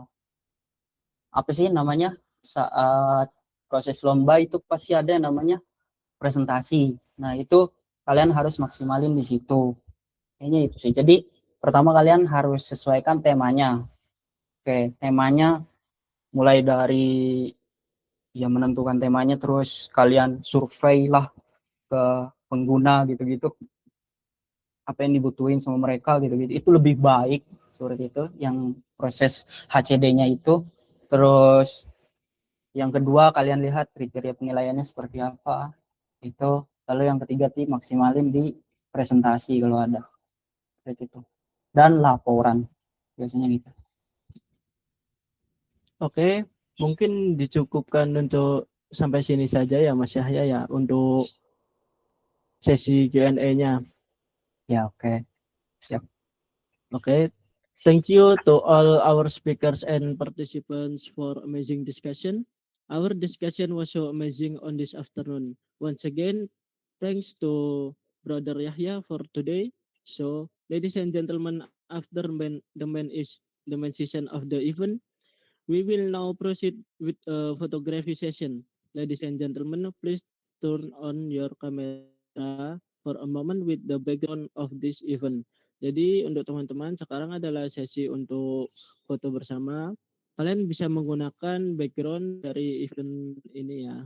apa sih namanya, saat proses lomba itu pasti ada yang namanya presentasi. Nah itu kalian harus maksimalin di situ. Kayaknya itu sih. Jadi pertama kalian harus sesuaikan temanya. Oke, temanya mulai dari ya menentukan temanya, terus kalian survei lah ke pengguna gitu-gitu, apa yang dibutuhin sama mereka gitu-gitu. Itu lebih baik seperti itu yang proses HCD-nya itu. Terus yang kedua kalian lihat kriteria penilaiannya seperti apa. Itu lalu yang ketiga maksimalin di presentasi kalau ada seperti itu. Dan laporan biasanya gitu. Oke, mungkin dicukupkan untuk sampai sini saja ya, Mas Yahya ya, untuk sesi Q&A-nya. Ya oke, siap. Oke, thank you to all our speakers and participants for amazing discussion. Our discussion was so amazing on this afternoon. Once again, thanks to Brother Yahya for today. So, ladies and gentlemen, after the main session of the event, we will now proceed with a photography session. Ladies and gentlemen, please turn on your camera for a moment with the background of this event. Jadi untuk teman-teman sekarang adalah sesi untuk foto bersama. Kalian bisa menggunakan background dari event ini ya.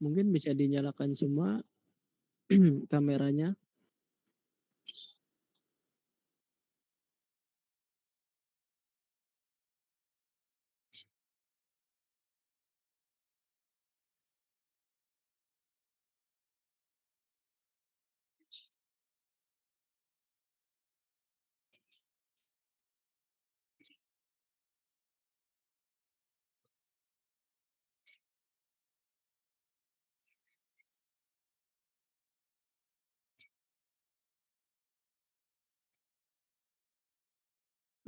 Mungkin bisa dinyalakan semua kameranya.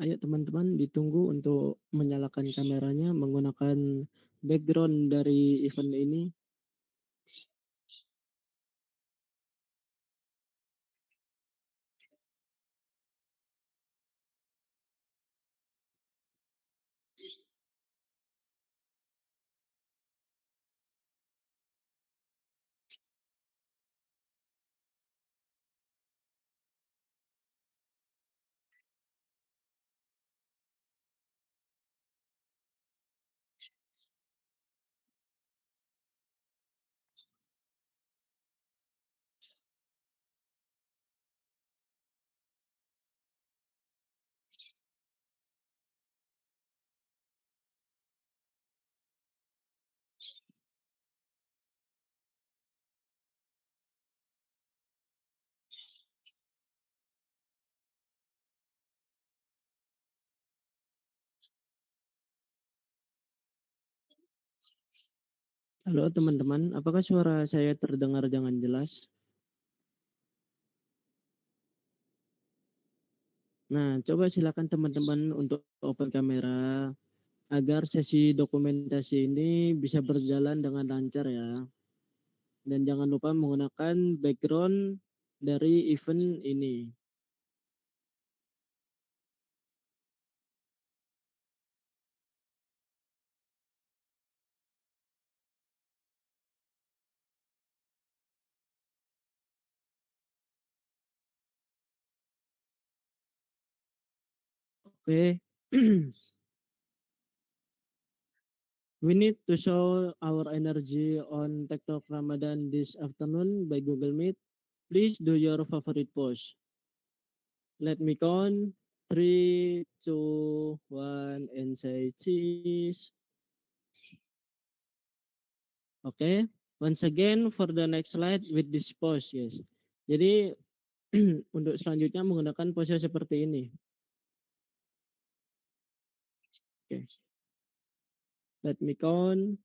Ayo teman-teman ditunggu untuk menyalakan kameranya menggunakan background dari event ini. Halo teman-teman, apakah suara saya terdengar dengan jelas? Nah, coba silakan teman-teman untuk open kamera agar sesi dokumentasi ini bisa berjalan dengan lancar ya. Dan jangan lupa menggunakan background dari event ini. Oke. We need to show our energy on TikTok Ramadan this afternoon by Google Meet. Please do your favorite pose. Let me count. 3, 2, 1, and say cheese. Oke. Once again for the next slide with this pose, yes. Jadi untuk selanjutnya menggunakan pose seperti ini. Oke. Let me count.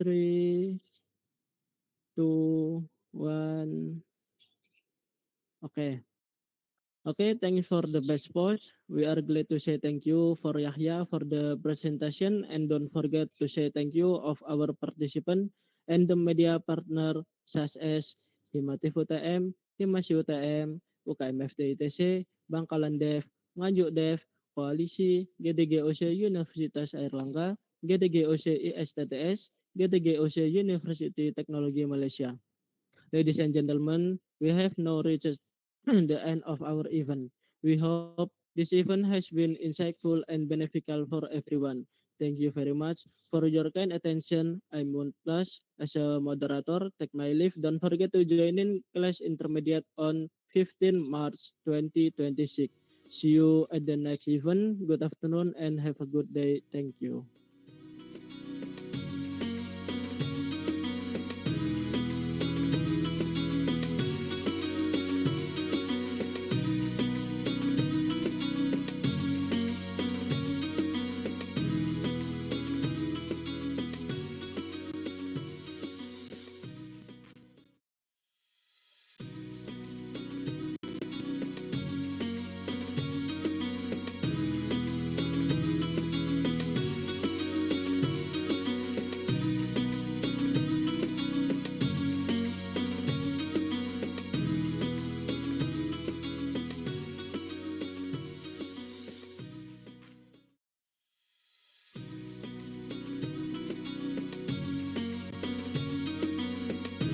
3, 2, 1. Oke. Okay, thank you for the best pose. We are glad to say thank you for Yahya for the presentation, and don't forget to say thank you of our participant and the media partner such as Himatif UTM, Himas UTM, UKM FTITC, Bangkalan Dev, Nganjuk Dev, Koalisi, GDGOC Universitas Airlangga, GDGOC ISTTS, GDGOC University Teknologi Malaysia. Ladies and gentlemen, we have now reached the end of our event. We hope this event has been insightful and beneficial for everyone. Thank you very much for your kind attention. I'm Muntas as a moderator. Take my leave. Don't forget to join in class intermediate on 15 March 2026. See you at the next event. Good afternoon and have a good day. Thank you.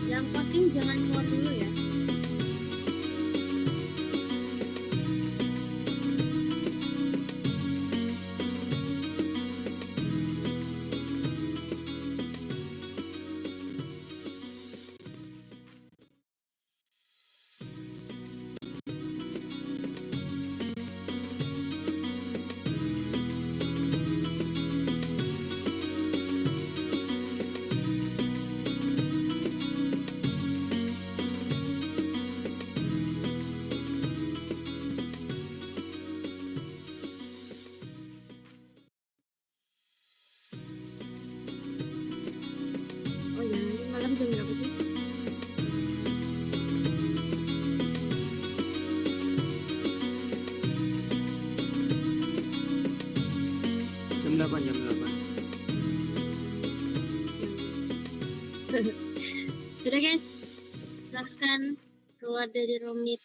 Yang voting jangan keluar dulu ya. Oh ya, ini malam jam berapa sih? Jam 8, jam 8. Sudah guys, silahkan keluar dari room meet.